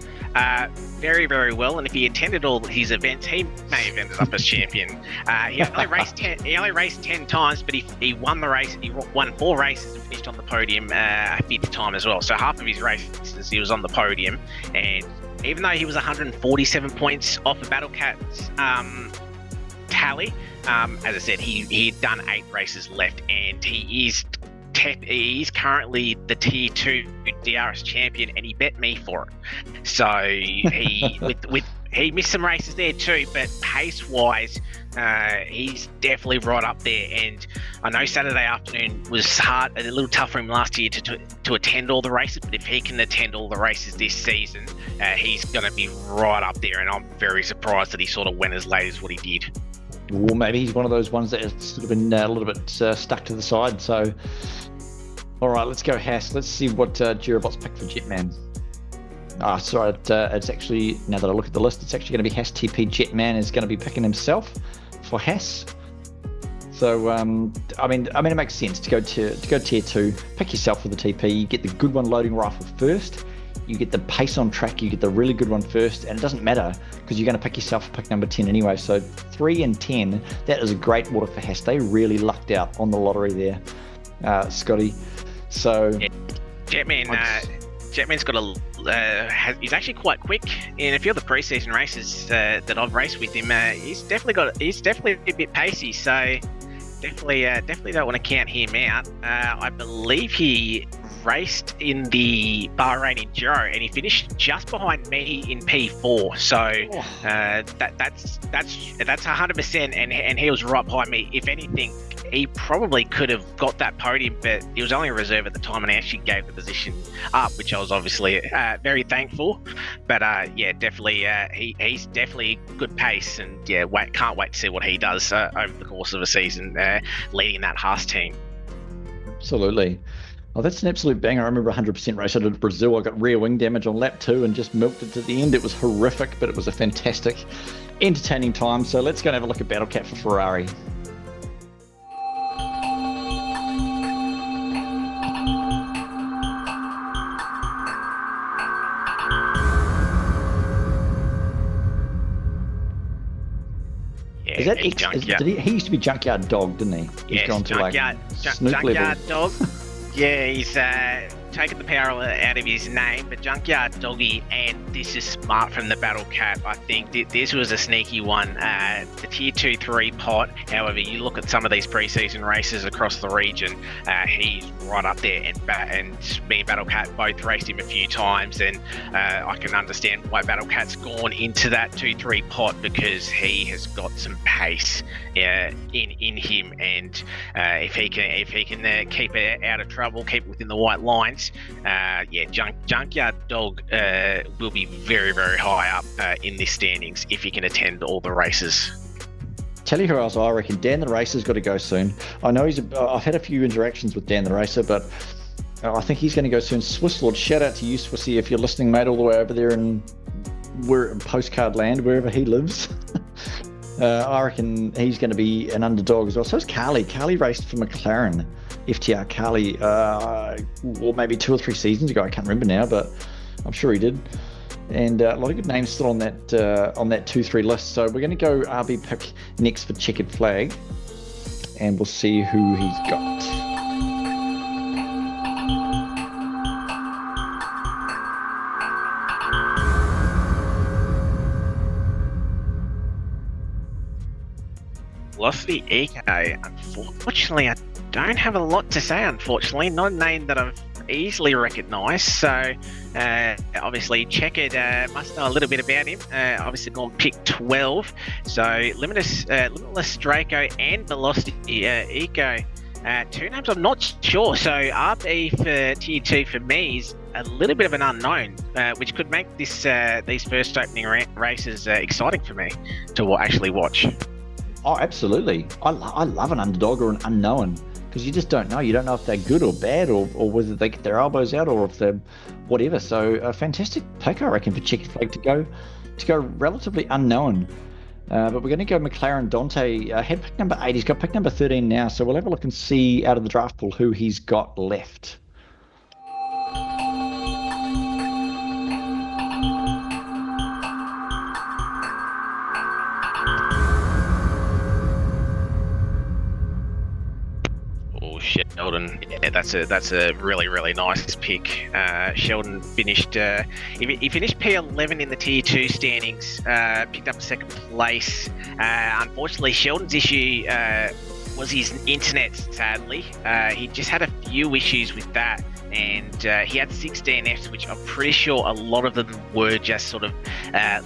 Very, very well. And if he attended all his events, he may have ended up as champion. He only raced 10 times, but he won the race. He won 4 races and finished on the podium a 5th time as well. So half of his races he was on the podium. And even though he was 147 points off of Battle Cat's tally, as I said, he'd done 8 races left, and he is currently the Tier 2 DRS champion, and he bet me for it. So he missed some races there too, but pace wise, he's definitely right up there. And I know Saturday afternoon was hard, a little tough for him last year to attend all the races, but if he can attend all the races this season, he's going to be right up there. And I'm very surprised that he sort of went as late as what he did. Or maybe he's one of those ones that has sort of been a little bit stuck to the side. So, all right, let's go Haas. Let's see what Jirabot's picked for Jetman. Sorry, it's actually, now that I look at the list, it's actually going to be Haas TP. Jetman is going to be picking himself for Haas. So, I mean, it makes sense to go Tier 2, pick yourself for the TP. You get the good one loading rifle first. You get the pace on track, you get the really good one first, and it doesn't matter because you're going to pick yourself for pick number 10 anyway. So 3 and 10, that is a great order for Haas. They really lucked out on the lottery there, Scotty. So yeah. Jetman's got he's actually quite quick in a few of the preseason races that I've raced with him. He's definitely a bit pacey, so definitely don't want to count him out. I believe he raced in the Bahrain Enduro, and he finished just behind me in P4. So that's 100%, and he was right behind me. If anything, he probably could have got that podium, but he was only a reserve at the time, and I actually gave the position up, which I was obviously very thankful. But yeah, definitely, he's definitely good pace, and yeah, can't wait to see what he does over the course of a season, leading that Haas team. Absolutely. Oh, that's an absolute banger. I remember 100% race I did at Brazil. I got rear wing damage on lap 2 and just milked it to the end. It was horrific, but it was a fantastic, entertaining time. So let's go and have a look at Battle Cat for Ferrari. Yeah, is that he used to be Junkyard Dog, didn't he? He's yes, gone to Junkyard, Snoop Junkyard level. Dog. Yeah, he's taken the power out of his name, but Junkyard Doggy and This Is Smart from the Battle Cat, I think this was a sneaky one. The Tier 2-3 pot, however, you look at some of these pre-season races across the region, he's right up there, and me and Battle Cat both raced him a few times, and I can understand why Battle Cat's gone into that 2-3 pot, because he has got some pace in him, and if he can keep it out of trouble, keep it within the white lines, Junkyard Dog will be very, very high up in this standings if he can attend all the races. Tell you who else I reckon. Dan the Racer's got to go soon. I know I've had a few interactions with Dan the Racer, but I think he's going to go soon. Swiss Lord, shout out to you, Swissy, if you're listening, mate, all the way over there in postcard land, wherever he lives. I reckon he's going to be an underdog as well. So is Carly. Carly raced for McLaren, FTR Carly, or maybe 2 or 3 seasons ago. I can't remember now, but I'm sure he did. And a lot of good names still on that 2-3 list. So we're going to go RB pick next for Checkered Flag, and we'll see who he's got. Velocity Eco, unfortunately, I don't have a lot to say, unfortunately. Not a name that I've easily recognised, so obviously Checkered must know a little bit about him. Obviously gone pick 12, so Limitless Draco and Velocity Eco. 2 names I'm not sure, so RB for Tier 2 for me is a little bit of an unknown, which could make these first opening races exciting for me to actually watch. Oh, absolutely. I love an underdog or an unknown, because you just don't know. You don't know if they're good or bad, or whether they get their elbows out, or if they're whatever. So a fantastic pick, I reckon, for Checkered Flag to go relatively unknown. But we're going to go McLaren Dante. Had pick number 8. He's got pick number 13 now. So we'll have a look and see out of the draft pool who he's got left. Sheldon, yeah, that's a really, really nice pick. Sheldon finished he finished P11 in the Tier 2 standings, picked up a 2nd place. Unfortunately, Sheldon's issue was his internet, sadly. He just had a few issues with that, and he had 6 DNFs, which I'm pretty sure a lot of them were just sort of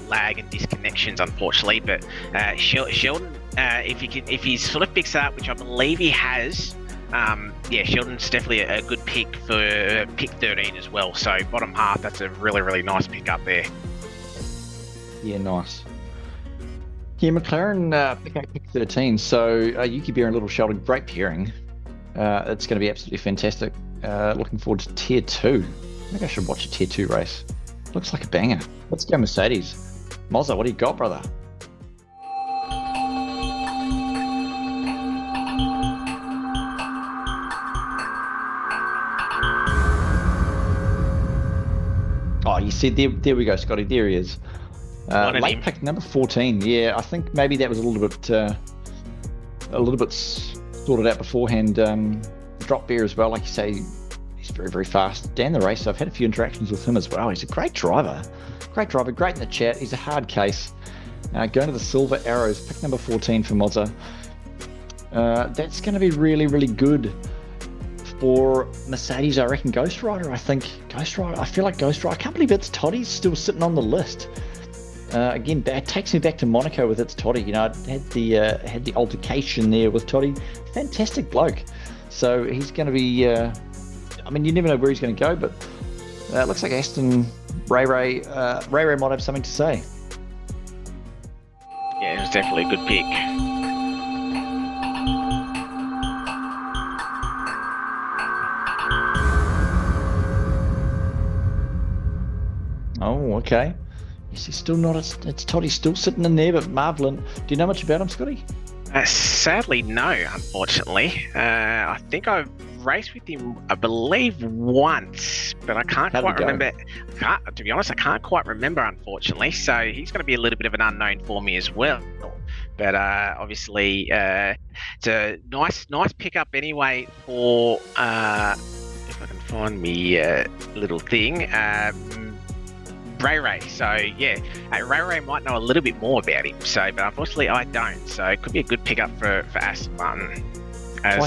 lag and disconnections, unfortunately. But Sheldon, if he's sort of fixed that, which I believe he has, Sheldon's definitely a good pick for pick 13 as well. So bottom half, that's a really, really nice pick up there. Yeah, nice. Yeah, McLaren pick 13. So Yuki Bear and Little Sheldon, great pairing. It's going to be absolutely fantastic. Looking forward to Tier 2. I think I should watch a Tier 2 race. Looks like a banger. Let's go Mercedes. Mozza, what do you got, brother? Oh, you see, there we go, Scotty. There he is. Late pick number 14. Yeah, I think maybe that was a little bit sorted out beforehand. Drop Bear as well, like you say, he's very, very fast. Dan the Racer, I've had a few interactions with him as well. He's a great driver, great in the chat. He's a hard case. Going to the Silver Arrows, pick number 14 for Mozza. That's going to be really, really good for Mercedes. I reckon Ghost Rider. I feel like Ghost Rider. I can't believe It's Toddy's still sitting on the list. Again, that takes me back to Monaco with It's Toddy. You know, I had the altercation there with Toddy. Fantastic bloke. So he's going to be. I mean, you never know where he's going to go, but it looks like Aston Ray Ray might have something to say. Yeah, it was definitely a good pick. Oh, okay. Yes, he's still not. It's Toddy's still sitting in there, but Marvelin. Do you know much about him, Scotty? Sadly, no, unfortunately. I think I've raced with him, I believe, once, but I can't quite remember. To be honest, I can't quite remember, unfortunately. So he's going to be a little bit of an unknown for me as well. But obviously, it's a nice pickup anyway for. If I can find me little thing. Ray. So yeah, Ray might know a little bit more about him. So, but unfortunately, I don't. So it could be a good pickup for Aston Martin. I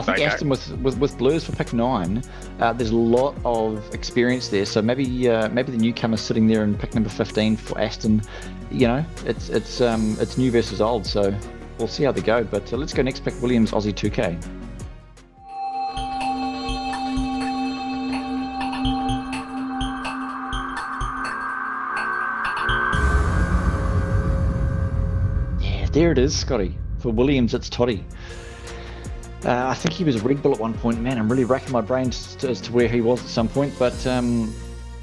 think Aston with Blues for pick 9. There's a lot of experience there. So maybe the newcomer sitting there in pick number 15 for Aston. You know, it's new versus old. So we'll see how they go. But let's go next pick. Williams Aussie 2K. There it is, Scotty. For Williams, it's Toddy. I think he was Red Bull at one point. Man, I'm really racking my brains as to where he was at some point. But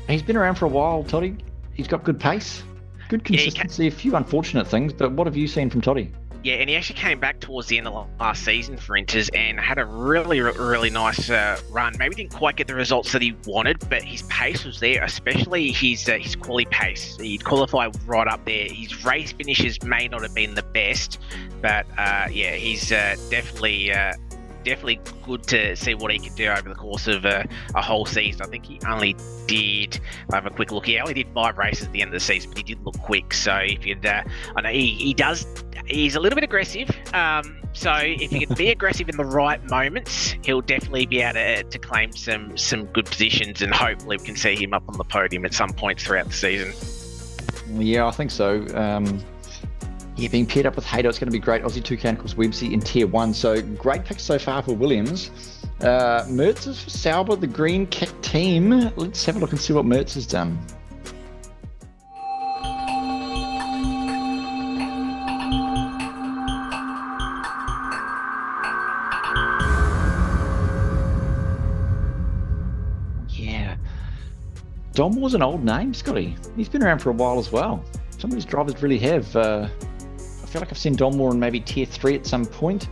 he's been around for a while, Toddy. He's got good pace, good consistency, a few unfortunate things. But what have you seen from Toddy? Yeah, and he actually came back towards the end of last season for Inters and had a really nice run. Maybe didn't quite get the results that he wanted, but his pace was there, especially his quali pace. He'd qualify right up there. His race finishes may not have been the best, but he's definitely good to see what he can do over the course of a whole season. I think he only did, I have a quick look, he only did 5 races at the end of the season, but he did look quick. So if you'd, I know he's a little bit aggressive. So if he can be aggressive in the right moments, he'll definitely be able to claim some good positions, and hopefully we can see him up on the podium at some point throughout the season. Yeah, I think so. Being paired up with Haydo, it's going to be great. Aussie 2K and of course Websy in Tier 1. So great picks so far for Williams. Mertz is for Sauber, the green kit team. Let's have a look and see what Mertz has done. Yeah. Dommore's an old name, Scotty. He's been around for a while as well. Some of these drivers really have. I feel like I've seen Donmore in maybe Tier 3 at some point,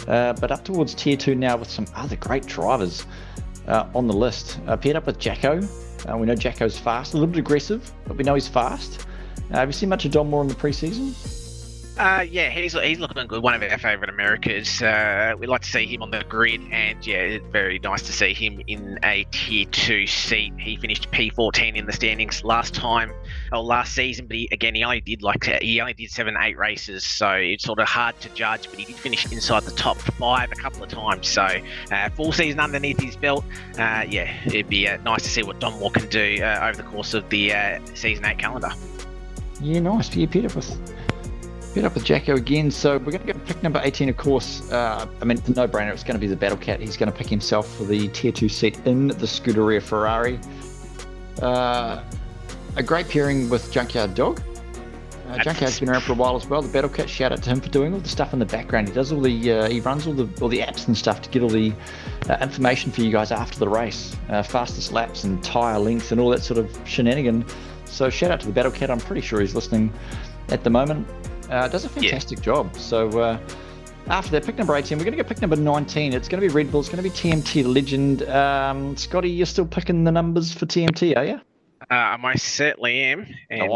but up towards Tier 2 now with some other great drivers on the list. Paired up with Jacko. We know Jacko's fast, a little bit aggressive, but we know he's fast. Have you seen much of Donmore in the pre-season? Yeah, he's looking good. One of our favourite Americans. We'd like to see him on the grid, and yeah, it's very nice to see him in a Tier 2 seat. He finished P14 in the standings last season, but he only did 7-8 races, so it's sort of hard to judge. But he did finish inside the top 5 a couple of times, so full season underneath his belt. It'd be nice to see what Donmore can do over the course of the season 8 calendar. Yeah, nice. Yeah, paired up with Jacko again. So we're going to go pick number 18, of course. The no-brainer. It's going to be the Battle Cat. He's going to pick himself for the Tier 2 seat in the Scuderia Ferrari. A great pairing with Junkyard Dog. Junkyard's been around for a while as well. The Battle Cat, shout out to him for doing all the stuff in the background. He does all the, he runs all the apps and stuff to get all the information for you guys after the race, fastest laps and tyre length and all that sort of shenanigan. So shout out to the Battle Cat. I'm pretty sure he's listening at the moment. Does a fantastic job. So after that, pick number 18, we're going to go pick number 19. It's going to be Red Bull. It's going to be TMT Legend. Scotty, you're still picking the numbers for TMT, are you? I most certainly am. And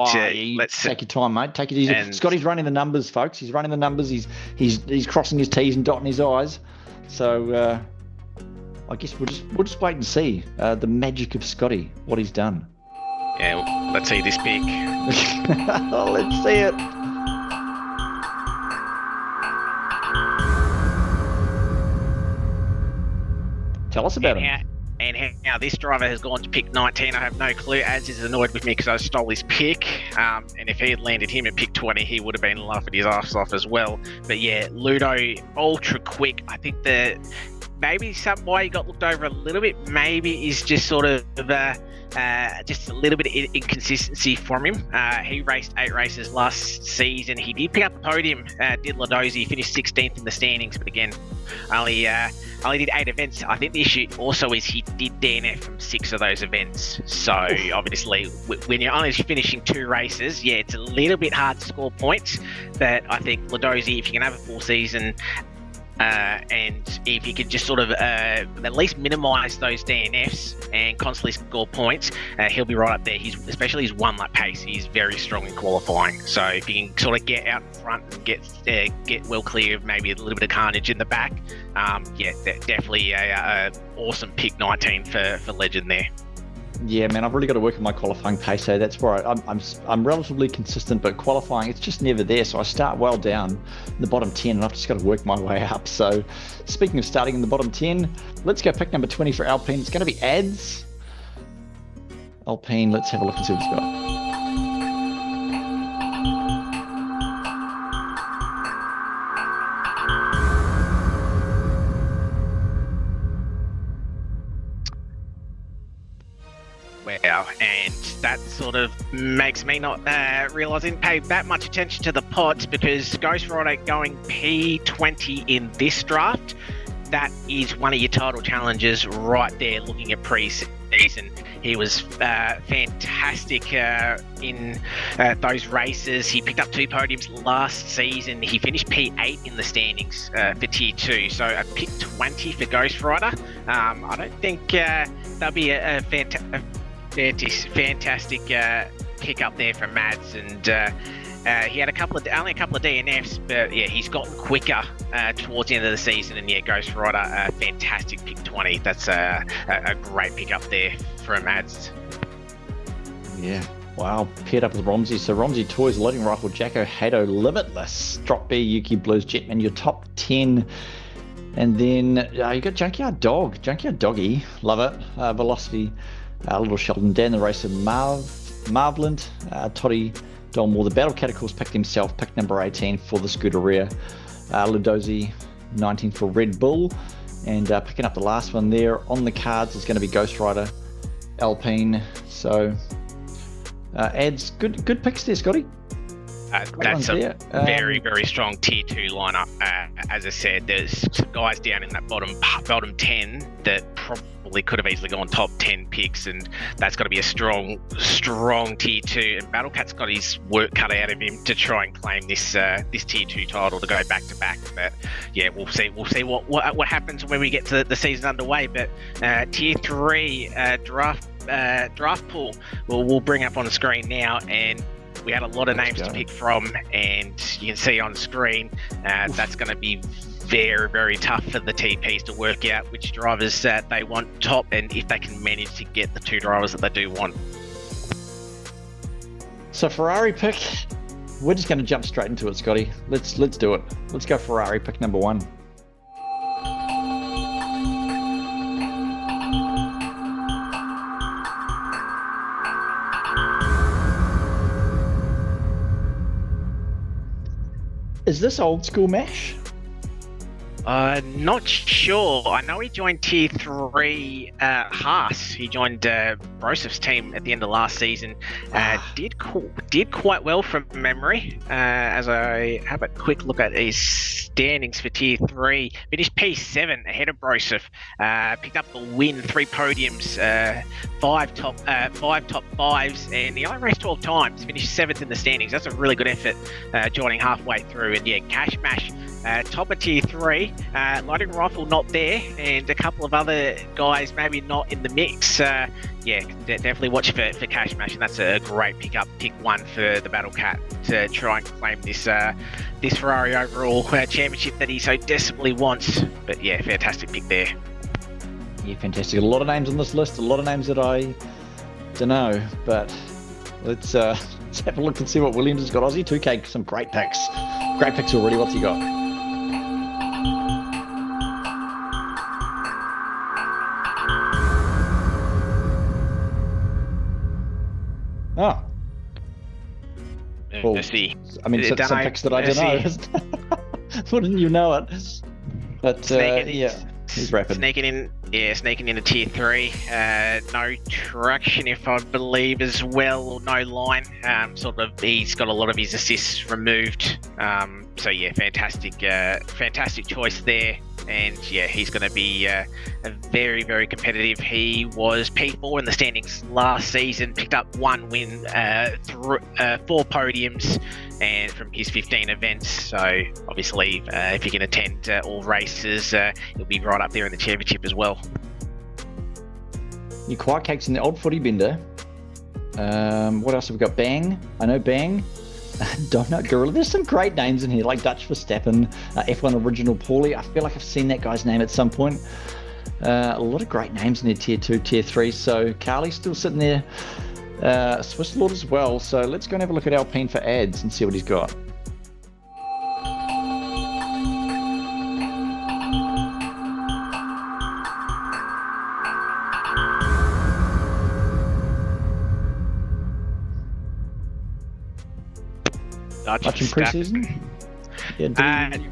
let's take your time, mate. Take it easy. Scotty's running the numbers, folks. He's running the numbers. He's crossing his T's and dotting his I's. So I guess we'll just wait and see the magic of Scotty, what he's done. Yeah, let's see this pick. Let's see it. Tell us about him. And how this driver has gone to pick 19, I have no clue. Az is annoyed with me because I stole his pick. And if he had landed him at pick 20, he would have been laughing his ass off as well. But yeah, Ludo, ultra quick. I think that maybe some why he got looked over a little bit, maybe is just sort of just a little bit of inconsistency from him. He raced 8 races last season. He did pick up the podium, did Ladozi. He finished 16th in the standings, but again, only did 8 events. I think the issue also is he did DNF from 6 of those events. So obviously, when you're only finishing 2 races, yeah, it's a little bit hard to score points. But I think Ladozi, if you can have a full season And if he could just sort of at least minimise those DNFs and constantly score points, he'll be right up there. Especially his one lap pace, he's very strong in qualifying. So if he can sort of get out in front and get well clear of maybe a little bit of carnage in the back, definitely a awesome pick 19 for Legend there. Yeah, man, I've really got to work on my qualifying pace. So that's where I'm relatively consistent, but qualifying, it's just never there. So I start well down in the bottom 10, and I've just got to work my way up. So speaking of starting in the bottom 10, let's go pick number 20 for Alpine. It's going to be Ads. Alpine, let's have a look and see what he's got. Wow, and that sort of makes me not realise I didn't pay that much attention to the pods, because Ghost Rider going P20 in this draft, that is one of your title challenges right there, looking at pre-season. He was fantastic in those races. He picked up 2 podiums last season. He finished P8 in the standings for Tier 2. So a pick 20 for Ghost Rider. I don't think that'll be a fantastic pick up there from Mads, and he had only a couple of DNFs, but yeah, he's gotten quicker towards the end of the season. And yeah, Ghost Rider, fantastic pick 20. That's a great pick up there for Mads. Yeah, wow, paired up with Romsey. So Romsey Toys, Loading Rifle, Jacko, Hato, Limitless, Drop B, Yuki Blues, Jetman, your top 10. And then you got Junkyard Doggy, love it. Velocity, Little Sheldon, Dan the Racer, Marvland, Toddy Dolmore. The Battle Cat, of course, picked himself, pick number 18 for the Scuderia. Ludozi, 19 for Red Bull. And picking up the last one there on the cards is going to be Ghost Rider, Alpine. So, Ads, good picks there, Scotty. That's a very, very strong Tier 2 lineup. As I said, there's some guys down in that bottom 10 that probably could have easily gone top 10 picks, and that's got to be a strong Tier 2. And Battlecat's got his work cut out of him to try and claim this Tier 2 title to go back to back. But yeah, we'll see what happens when we get to the season underway. But Tier 3 draft pool we'll bring up on the screen now, and we had a lot of names to pick from, and you can see on screen that's going to be very, very tough for the TPs to work out which drivers they want top, and if they can manage to get the 2 drivers that they do want. So Ferrari pick, we're just going to jump straight into it, Scotty. Let's do it. Let's go Ferrari pick number 1. Is this old school MASH? Not sure. I know he joined Tier 3 Haas. He joined Brosef's team at the end of last season. Did quite well from memory. As I have a quick look at his standings for Tier 3, finished P7 ahead of Brosef. Picked up the win, 3 podiums, 5 top 5s, and he only raced 12 times. Finished 7th in the standings. That's a really good effort, joining halfway through. And yeah, Cash Mash, top of Tier 3, Loading Rifle not there, and a couple of other guys maybe not in the mix. Definitely watch for Cash Mash, and that's a great pick 1 for the Battle Cat to try and claim this Ferrari overall championship that he so desperately wants. But yeah, fantastic pick there. Yeah, fantastic. A lot of names on this list, a lot of names that I don't know, but let's have a look and see what Williams has got. Aussie 2K, some great picks already. What's he got? Oh. Well, I mean, some picks that I don't know. Wouldn't you know it? But yeah, he's rapid. Sneaking into Tier 3. No traction, if I believe, as well, or no line. He's got a lot of his assists removed. So yeah, fantastic choice there. and yeah, he's going to be a very, very competitive. He was P4 in the standings last season, picked up 1 win, 4 podiums, and from his 15 events. So obviously, if he can attend all races, he'll be right up there in the championship as well. Your quiet cakes in the old footy bender. What else have we got? Bang. I know Bang. Donut Gorilla. There's some great names in here, like Dutch Verstappen, F1 Original Paulie. I feel like I've seen that guy's name at some point. A lot of great names in there, Tier 2, Tier 3. So Carly's still sitting there. Swiss Lord as well. So let's go and have a look at Alpine for ads and see what he's got. Much in pre-season? Yeah,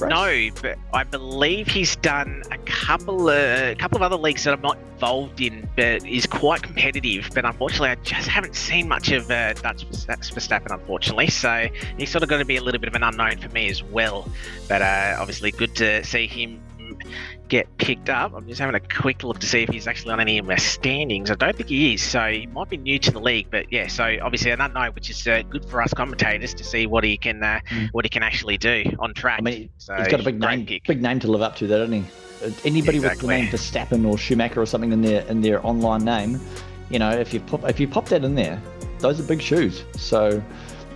no, but I believe he's done a couple of other leagues that I'm not involved in, but is quite competitive. But unfortunately, I just haven't seen much of Dutch Verstappen, unfortunately. So he's sort of going to be a little bit of an unknown for me as well. But obviously, good to see him get picked up. I'm just having a quick look to see if he's actually on any of my standings. I don't think he is, so he might be new to the league. But yeah, so obviously an unknown, which is good for us commentators to see what he can actually do on track. I mean, so he's got a big name to live up to, doesn't he? Anybody with the name Verstappen or Schumacher or something in their online name, you know, if you pop that in there, those are big shoes. So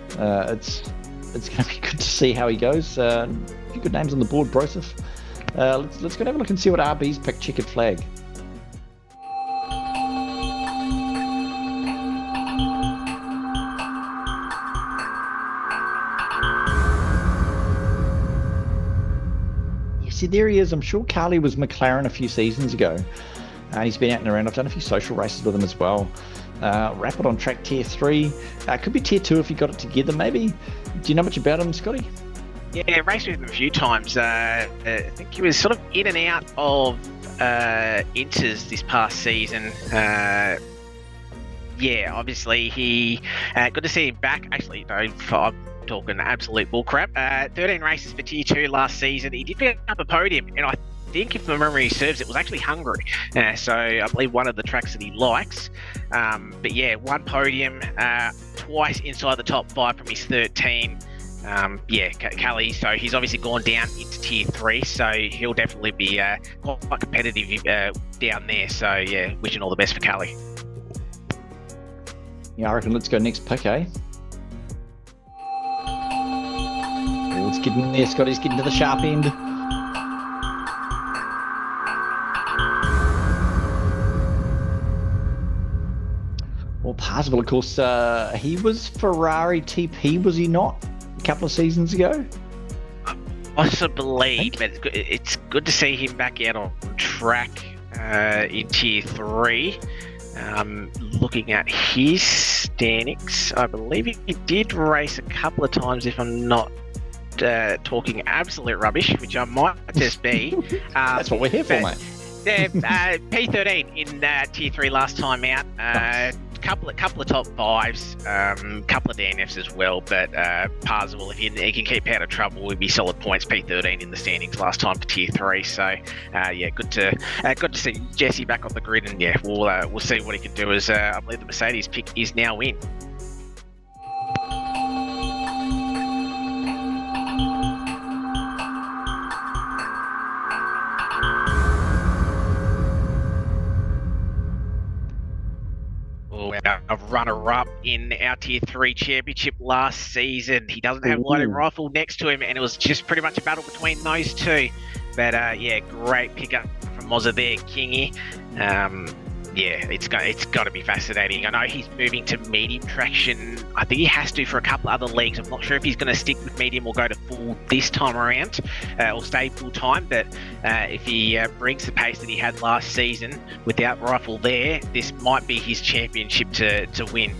it's going to be good to see how he goes. A few good names on the board, Broseph. Let's go and have a look and see what RB's picked checkered flag. You see, there he is. I'm sure Carly was McLaren a few seasons ago. And he's been out and around. I've done a few social races with him as well. Rapid on track Tier 3. Could be Tier 2 if he got it together, maybe. Do you know much about him, Scotty? Yeah, raced with him a few times. I think he was sort of in and out of inters this past season. Yeah, obviously he good to see him back. Actually, no, I'm talking absolute bullcrap. 13 races for Tier 2 last season. He did pick up a podium, and I think, if my memory serves, it was actually Hungary. So I believe one of the tracks that he likes. But yeah, 1 podium, twice inside the top 5 from his 13. Kelly, so he's obviously gone down into Tier 3, so he'll definitely be quite competitive down there. So yeah, wishing all the best for Kelly. Yeah, I reckon let's go next pick, eh? Let's get in there, Scotty's getting to the sharp end. Well, Parsville, of course, he was Ferrari TP, was he not? A couple of seasons ago? Possibly, but it's good to see him back out on track in Tier 3. Looking at his standings, I believe he did race a couple of times, if I'm not talking absolute rubbish, which I might just be. That's what we're here for, mate. P13 in Tier 3 last time out. Nice. Couple of top 5s, couple of DNFs as well, but Parsville, if he can keep out of trouble, would be solid points. P13 in the standings last time for Tier 3. So yeah, good to see Jesse back on the grid, and yeah, we'll see what he can do. As I believe the Mercedes pick is now in. A runner-up in our Tier 3 championship last season. He doesn't have Lightning Rifle next to him, and it was just pretty much a battle between those two. But yeah, great pickup from Mozza there, Kingy. Yeah, it's got to be fascinating. I know he's moving to medium traction. I think he has to for a couple other leagues. I'm not sure if he's going to stick with medium or go to full this time around, or stay full time. But if he brings the pace that he had last season without Rifle there, this might be his championship to win.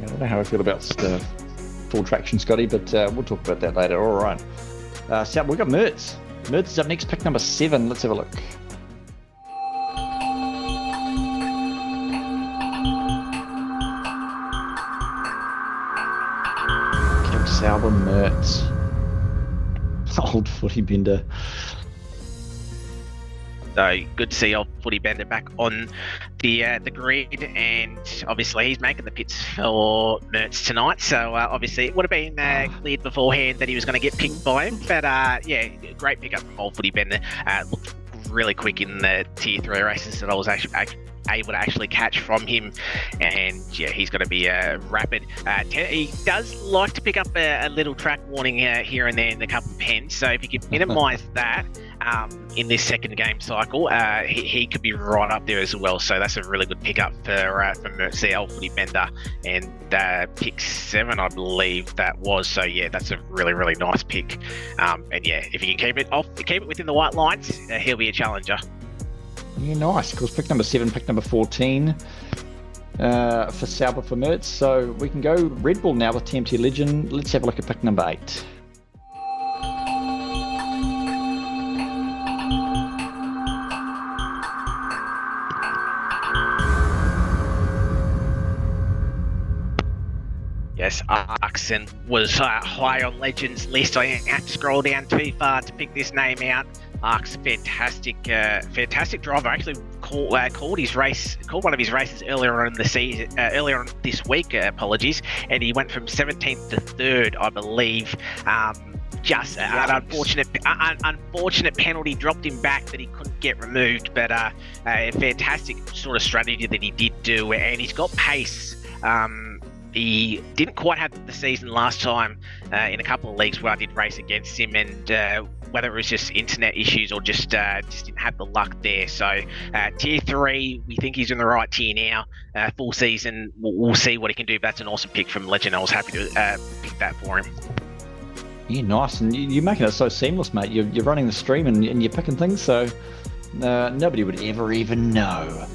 I don't know how I feel about full traction, Scotty, but we'll talk about that later. All right. So we've got Mertz. Mertz is up next, pick number 7. Let's have a look. Sauber Mertz. Old footy bender. So good to see old footy bender back on the grid, and obviously he's making the pits for Mertz tonight. So obviously it would have been cleared beforehand that he was going to get picked by him. But yeah, great pickup from old footy bender. Looked really quick in the tier 3 races that I was actually able to actually catch from him, and yeah, he's going to be rapid. He does like to pick up a little track warning here and there in a couple of pens, so if you can minimise that in this second game cycle, he could be right up there as well. So that's a really good pickup for Mertz, the old footy bender, and pick 7 I believe that was. So yeah, that's a really nice pick, and yeah, if you can keep it within the white lines, he'll be a challenger. Yeah, nice. Of course, pick number 7, pick number 14 for Sauber for Mertz. So we can go Red Bull now with TMT Legend. Let's have a look at pick number 8. Yes, Arkson was high on Legends list. I didn't have to scroll down too far to pick this name out. Ark's fantastic driver. Actually called one of his races earlier on in the season, earlier on this week. Apologies, and he went from 17th to 3rd, I believe. Just an unfortunate penalty dropped him back that he couldn't get removed. But a fantastic sort of strategy that he did do, and he's got pace. He didn't quite have the season last time in a couple of leagues where I did race against him, and whether it was just internet issues or just didn't have the luck there. So tier 3, we think he's in the right tier now. Full season, we'll see what he can do. But that's an awesome pick from Legend. I was happy to pick that for him. Yeah, nice. And you're making it so seamless, mate. You're running the stream and you're picking things, so nobody would ever even know.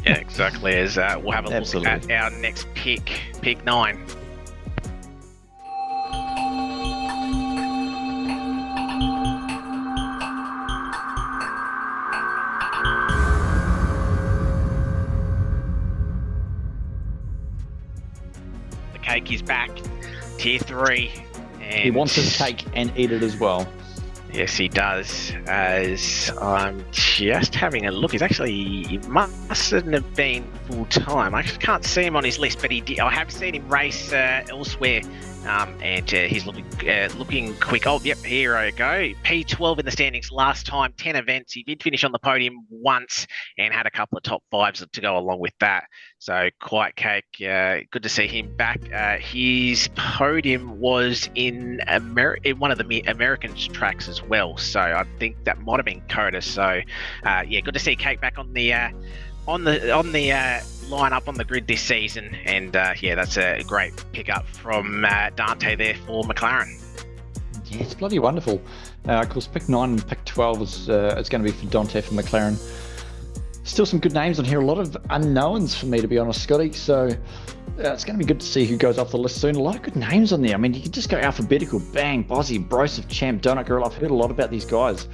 Yeah, exactly. As we'll have a look at our next pick 9. The cake is back, tier 3. And he wants his cake and eat it as well. Yes, he does. As I'm just having a look, he mustn't have been full time. I can't see him on his list, but he did. I have seen him race elsewhere, and he's looking quick. Oh, yep, here I go. P12 in the standings last time, 10 events. He did finish on the podium once and had a couple of top 5s to go along with that. So quite cake. Good to see him back. His podium was in one of the American tracks as well. So I think that might have been Coda. So yeah, good to see Cake back on the lineup on the grid this season. And yeah, that's a great pickup from Dante there for McLaren. Yeah, it's bloody wonderful. Of course, pick 9 and pick 12 is going to be for Dante for McLaren. Still some good names on here. A lot of unknowns for me, to be honest, Scotty. So it's going to be good to see who goes off the list soon. A lot of good names on there. I mean, you could just go alphabetical. Bang, Bozzy, Broseph, Champ, Donut Girl. I've heard a lot about these guys.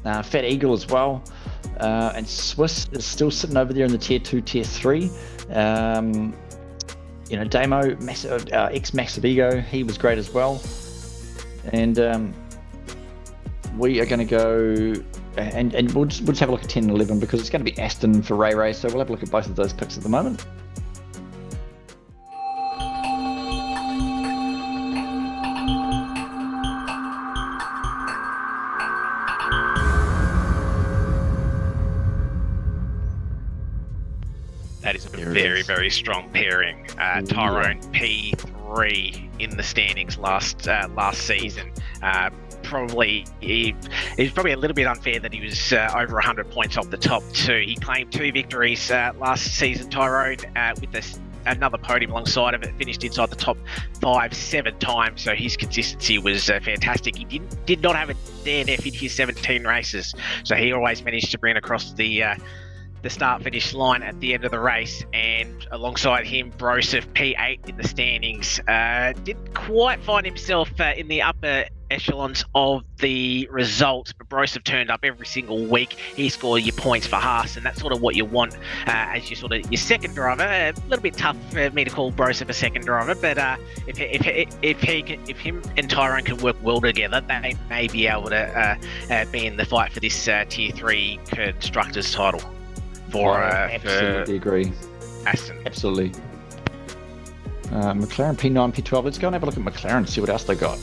Fat Eagle as well. And Swiss is still sitting over there in the tier 2, tier 3. Damo, ex-Max of Ego, he was great as well. And we are going to go and we'll just have a look at 10 and 11 because it's going to be Aston for Ray. So we'll have a look at both of those picks at the moment. That is a very strong pairing. Tyrone P3 in the standings last season. It's probably a little bit unfair that he was over 100 points off the top 2. He claimed 2 victories last season, Tyrone, with another podium alongside of it. Finished inside the top 5 7 times, so his consistency was fantastic. He did not have a DNF in his 17 races, so he always managed to bring across the the start-finish line at the end of the race, and alongside him, Broseph P8 in the standings. Didn't quite find himself in the upper echelons of the results, but Broseph turned up every single week. He scored your points for Haas, and that's sort of what you want as your second driver. A little bit tough for me to call Broseph a second driver, but if him and Tyrone can work well together, they may be able to be in the fight for this Tier 3 constructors title. Absolutely agree. Aston. Absolutely. McLaren P9, P12. Let's go and have a look at McLaren and see what else they got.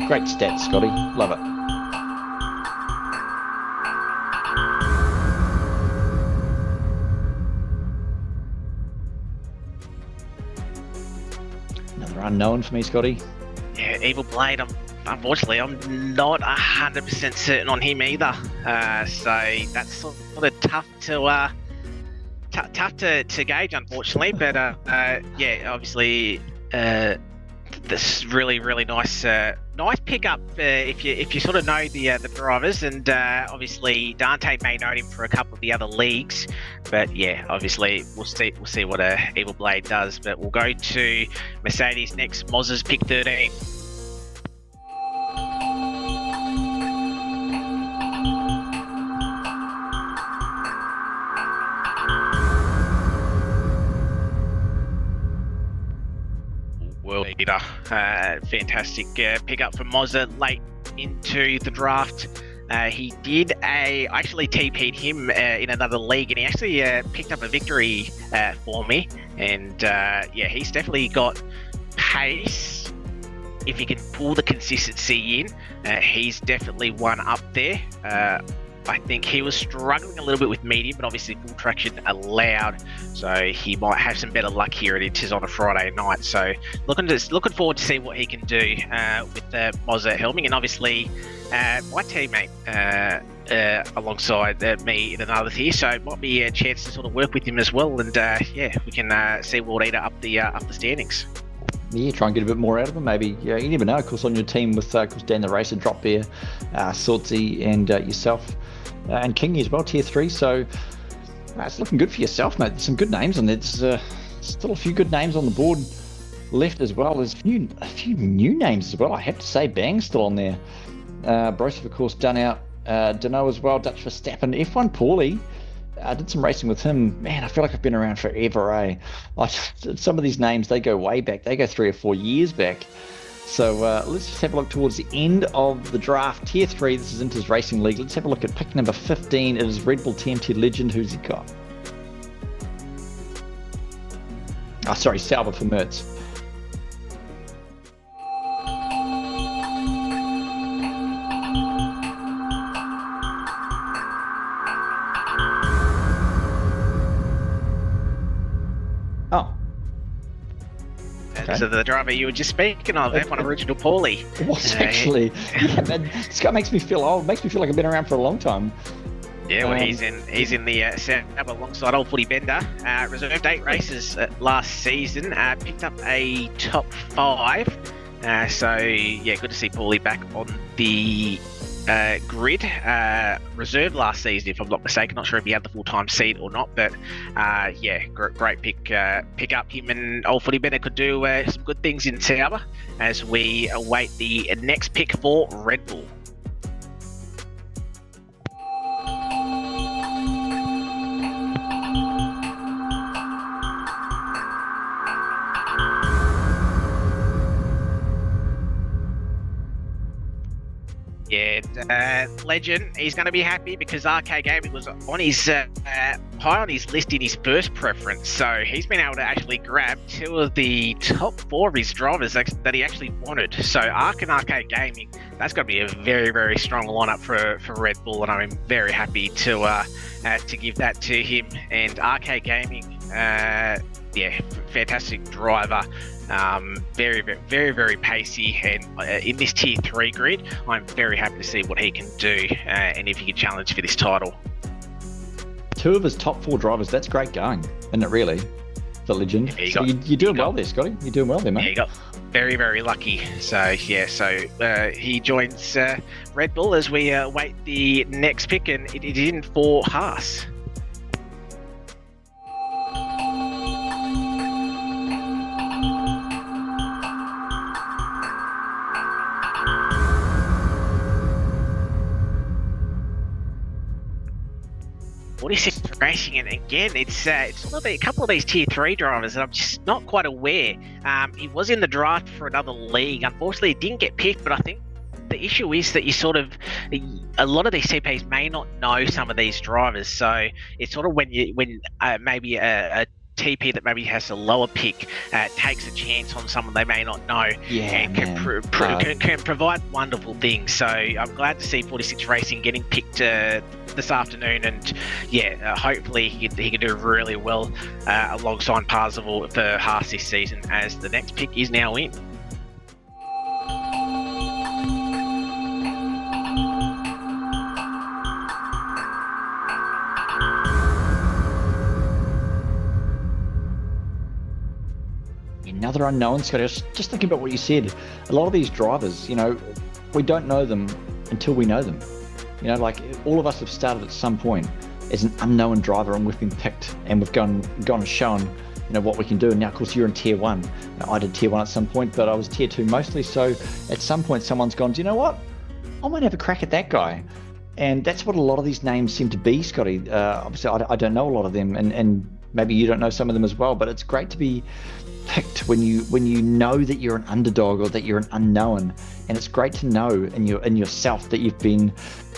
Great stats, Scotty. Love it. Another unknown for me, Scotty. Yeah, Evil Blade. Unfortunately, I'm not 100% certain on him either. So that's sort of tough to gauge, unfortunately. But yeah, obviously, this really nice pickup if you sort of know the drivers, and obviously Dante may know him for a couple of the other leagues. But yeah, obviously we'll see what Evil Blade does. But we'll go to Mercedes next. Moz's pick 13. World leader. Fantastic pickup for Mozza late into the draft. He did I actually TP'd him in another league, and he actually picked up a victory for me. And yeah, he's definitely got pace. If he can pull the consistency in, he's definitely one up there. I think he was struggling a little bit with medium, but obviously full traction allowed, so he might have some better luck here. It is on a Friday night, so looking forward to see what he can do with Mozza helming, and obviously my teammate alongside me in another tier, so it might be a chance to sort of work with him as well, and yeah, we can see World Eater up the standings. Yeah, try and get a bit more out of him, maybe. Yeah, you never know. Of course, on your team with of course Dan the Racer, Drop Bear, Sortzy, and yourself, and Kingy as well, Tier 3. So it's looking good for yourself, mate. There's some good names on there. There's still a few good names on the board left as well. There's a few new names as well. I have to say, Bang's still on there. Broseph, of course, done out. Dano as well. Dutch Verstappen, F1 Paulie. I did some racing with him. Man, I feel like I've been around forever, eh? Some of these names, they go way back. They go 3 or 4 years back. So let's just have a look towards the end of the draft. Tier 3, this is Inter's Racing League. Let's have a look at pick number 15. It is Red Bull TMT Legend. Who's he got? Oh, sorry, Sauber for Mertz. Oh. Okay. So the driver you were just speaking of, F1 Original Paulie. It was actually. Yeah, man, this guy makes me feel old. Makes me feel like I've been around for a long time. Yeah, well, he's in the setup alongside Old Footy Bender. Reserved 8 races last season. Picked up a top 5. So yeah, good to see Paulie back on the grid. Reserved last season, if I'm not mistaken. Not sure if he had the full-time seat or not, but yeah, great pick up. Him and Old Footy Bender could do some good things in Sauber as we await the next pick for Red Bull. Yeah, Legend, he's going to be happy because RK Gaming was on his high on his list in his first preference, so he's been able to actually grab 2 of the top 4 of his drivers that he actually wanted. So Arc and RK Gaming, that's going to be a very strong lineup for Red Bull, and I'm very happy to give that to him. And RK Gaming, yeah, fantastic driver. Very pacey, and in this tier 3 grid, I'm very happy to see what he can do, and if he can challenge for this title. 2 of his top 4 drivers, that's great going, isn't it really? the legend. Yeah, So you're doing well there, Scotty. You're doing well there, Yeah, mate. he got very, very lucky. So he joins Red Bull as we await the next pick, and it is in for Haas. Racing, and again, it's a couple of these tier 3 drivers that I'm just not quite aware. He was in the draft for another league. Unfortunately, he didn't get picked, but I think the issue is that a lot of these CPs may not know some of these drivers. So it's sort of when maybe a TP that maybe has a lower pick takes a chance on someone they may not know, and can provide wonderful things. So I'm glad to see 46 Racing getting picked this afternoon, and hopefully he can do really well alongside Parzival for Haas this season, as the next pick is now in. Another unknown, Scotty. I was just thinking about what you said. A lot of these drivers, we don't know them until we know them. Like all of us have started at some point as an unknown driver, and we've been picked, and we've gone and shown, what we can do. And now, of course, you're in tier 1. I did tier 1 at some point, but I was tier 2 mostly. So at some point, someone's gone, do you know what? I might have a crack at that guy. And that's what a lot of these names seem to be, Scotty. Obviously, I don't know a lot of them, and maybe you don't know some of them as well, but it's great to be picked when you know that you're an underdog or that you're an unknown, and it's great to know in yourself that you've been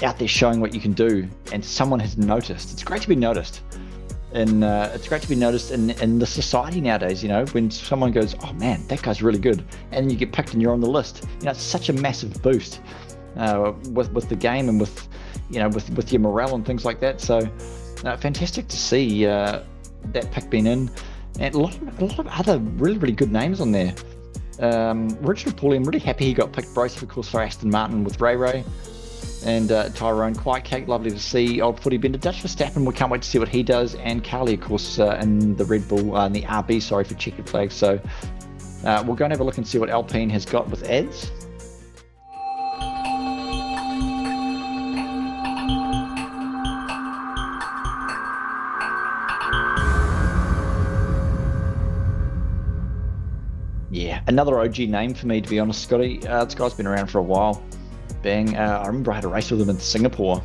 out there showing what you can do, and someone has noticed. It's great to be noticed, and it's great to be noticed in the society nowadays. When someone goes, oh man, that guy's really good, and you get picked and you're on the list. It's such a massive boost with the game, and with your morale and things like that. So fantastic to see that pick being in. And a lot of other really, really good names on there. Richard Paulie, I'm really happy he got picked. Broseph, of course, for Aston Martin with Ray. And Tyrone, Quiet Cake, lovely to see. Old Footy Bender, Dutch Verstappen, we can't wait to see what he does. And Carly, of course, in the Red Bull, in the RB, for checkered flag. So we'll go and have a look and see what Alpine has got with ads. Yeah, another OG name for me, to be honest, Scotty. This guy's been around for a while. Bang. I remember I had a race with him in Singapore.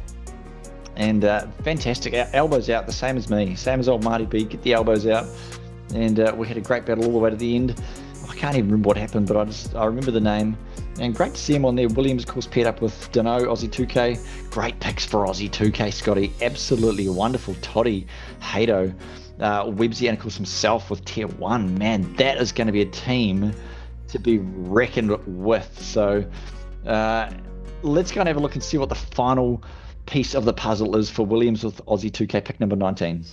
And fantastic. Elbows out, the same as me. Same as old Marty B. Get the elbows out. And we had a great battle all the way to the end. I can't even remember what happened, but I remember the name. And great to see him on there. Williams, of course, paired up with Dano, Aussie 2K. Great picks for Aussie 2K, Scotty. Absolutely wonderful. Toddy, Hato. Websy, and of course himself with tier 1. Man, that is going to be a team to be reckoned with. So let's go and have a look and see what the final piece of the puzzle is for Williams with Aussie 2K pick number 19.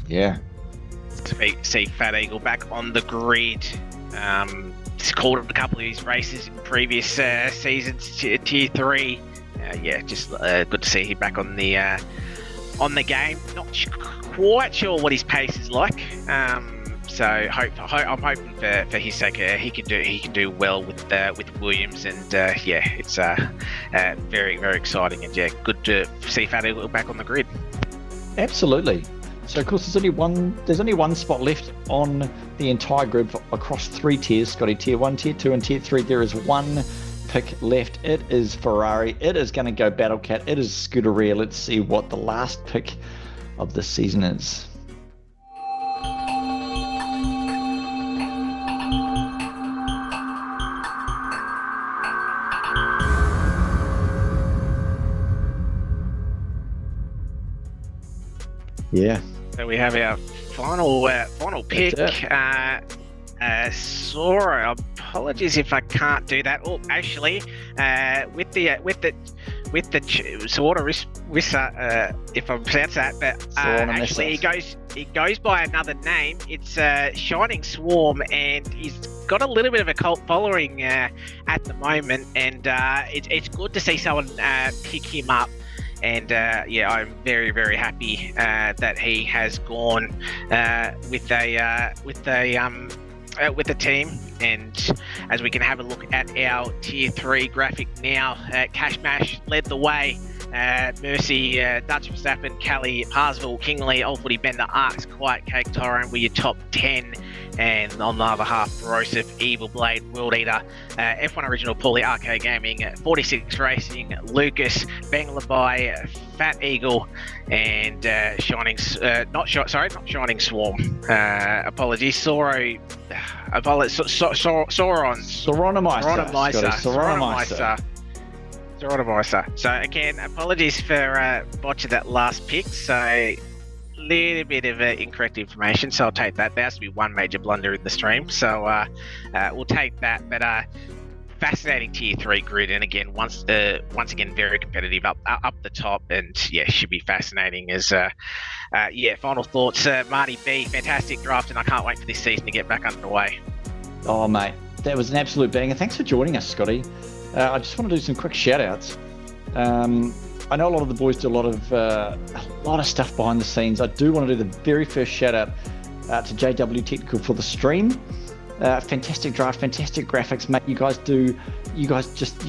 Yeah. See Fat Eagle back on the grid. He's called a couple of his races in previous seasons, tier 3. Just good to see him back on the game. Not quite sure what his pace is like. So I'm hoping for his sake he can do well with Williams, and it's very, very exciting, and good to see Fat Eagle back on the grid. Absolutely. So, of course, there's only one spot left on the entire grid across 3 tiers. Scotty, tier 1, tier 2, and tier 3. There is one pick left. It is Ferrari. It is going to go Battle Cat. It is Scuderia. Let's see what the last pick of the season is. Yeah. So we have our final pick. Sora, apologies if I can't do that. Oh, actually, with the with the Wissa, if I'm pronouncing that, but actually he goes by another name. It's Shining Swarm, and he's got a little bit of a cult following at the moment, and it's good to see someone pick him up. And I'm very, very happy that he has gone with the team. And as we can have a look at our tier 3 graphic now, Cash Mash led the way. Mercy, Dutch Verstappen, Callie, Parsville, Kingley, Old Footy Bender, Arcs, Quiet Cake, Tyrone were your top 10. And on the other half, Broseph, Evil Blade, World Eater, F1 Original, Paulie, Arcade Gaming, 46 Racing, Lucas, Banglabai, Fat Eagle, and Shining Swarm. Apologies, Sauron. So again, apologies for botching that last pick. So little bit of incorrect information, so I'll take that. There has to be one major blunder in the stream, so we'll take that. But fascinating tier 3 grid, and again, once again, very competitive up the top, and should be fascinating. As final thoughts, Marty B, fantastic draft, and I can't wait for this season to get back underway. Oh mate, that was an absolute banger. Thanks for joining us, Scotty. I just want to do some quick shout outs. I know a lot of the boys do a lot of stuff behind the scenes. I do want to do the very first shout out to JW Technical for the stream. Fantastic draft, fantastic graphics, mate. You guys just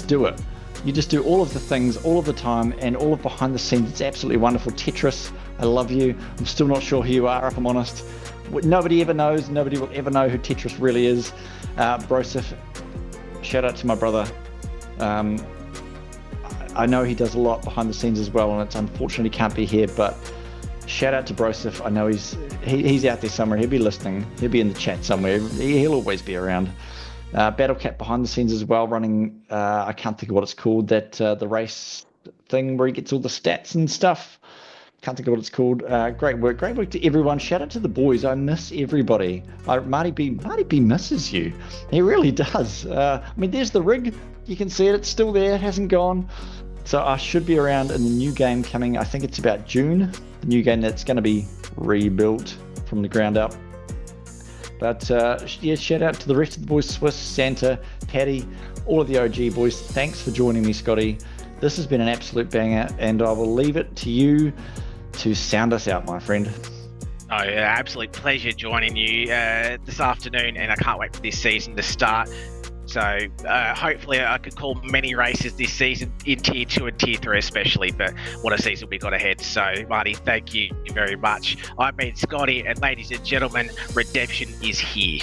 do it. You just do all of the things all of the time, and all of behind the scenes. It's absolutely wonderful. Tetris, I love you. I'm still not sure who you are, if I'm honest. Nobody ever knows. Nobody will ever know who Tetris really is. Broseph, shout out to my brother. I know he does a lot behind the scenes as well, and it's unfortunately can't be here, but shout out to Broseph. I know he's out there somewhere. He'll be listening. He'll be in the chat somewhere. He'll always be around. Battlecat behind the scenes as well, running, I can't think of what it's called, that the race thing where he gets all the stats and stuff. Can't think of what it's called. Great work to everyone. Shout out to the boys. I miss everybody. Marty B misses you. He really does. There's the rig. You can see it. It's still there. It hasn't gone. So I should be around in the new game coming. I think it's about June. The new game that's going to be rebuilt from the ground up. But shout out to the rest of the boys, Swiss, Santa, Paddy, all of the OG boys. Thanks for joining me, Scotty. This has been an absolute banger, and I will leave it to you to sound us out, my friend. Oh, absolute pleasure joining you this afternoon, and I can't wait for this season to start. So hopefully I could call many races this season in Tier 2 and Tier 3 especially, but what a season we got ahead. So Marty, thank you very much. I've been Scotty, and ladies and gentlemen, redemption is here.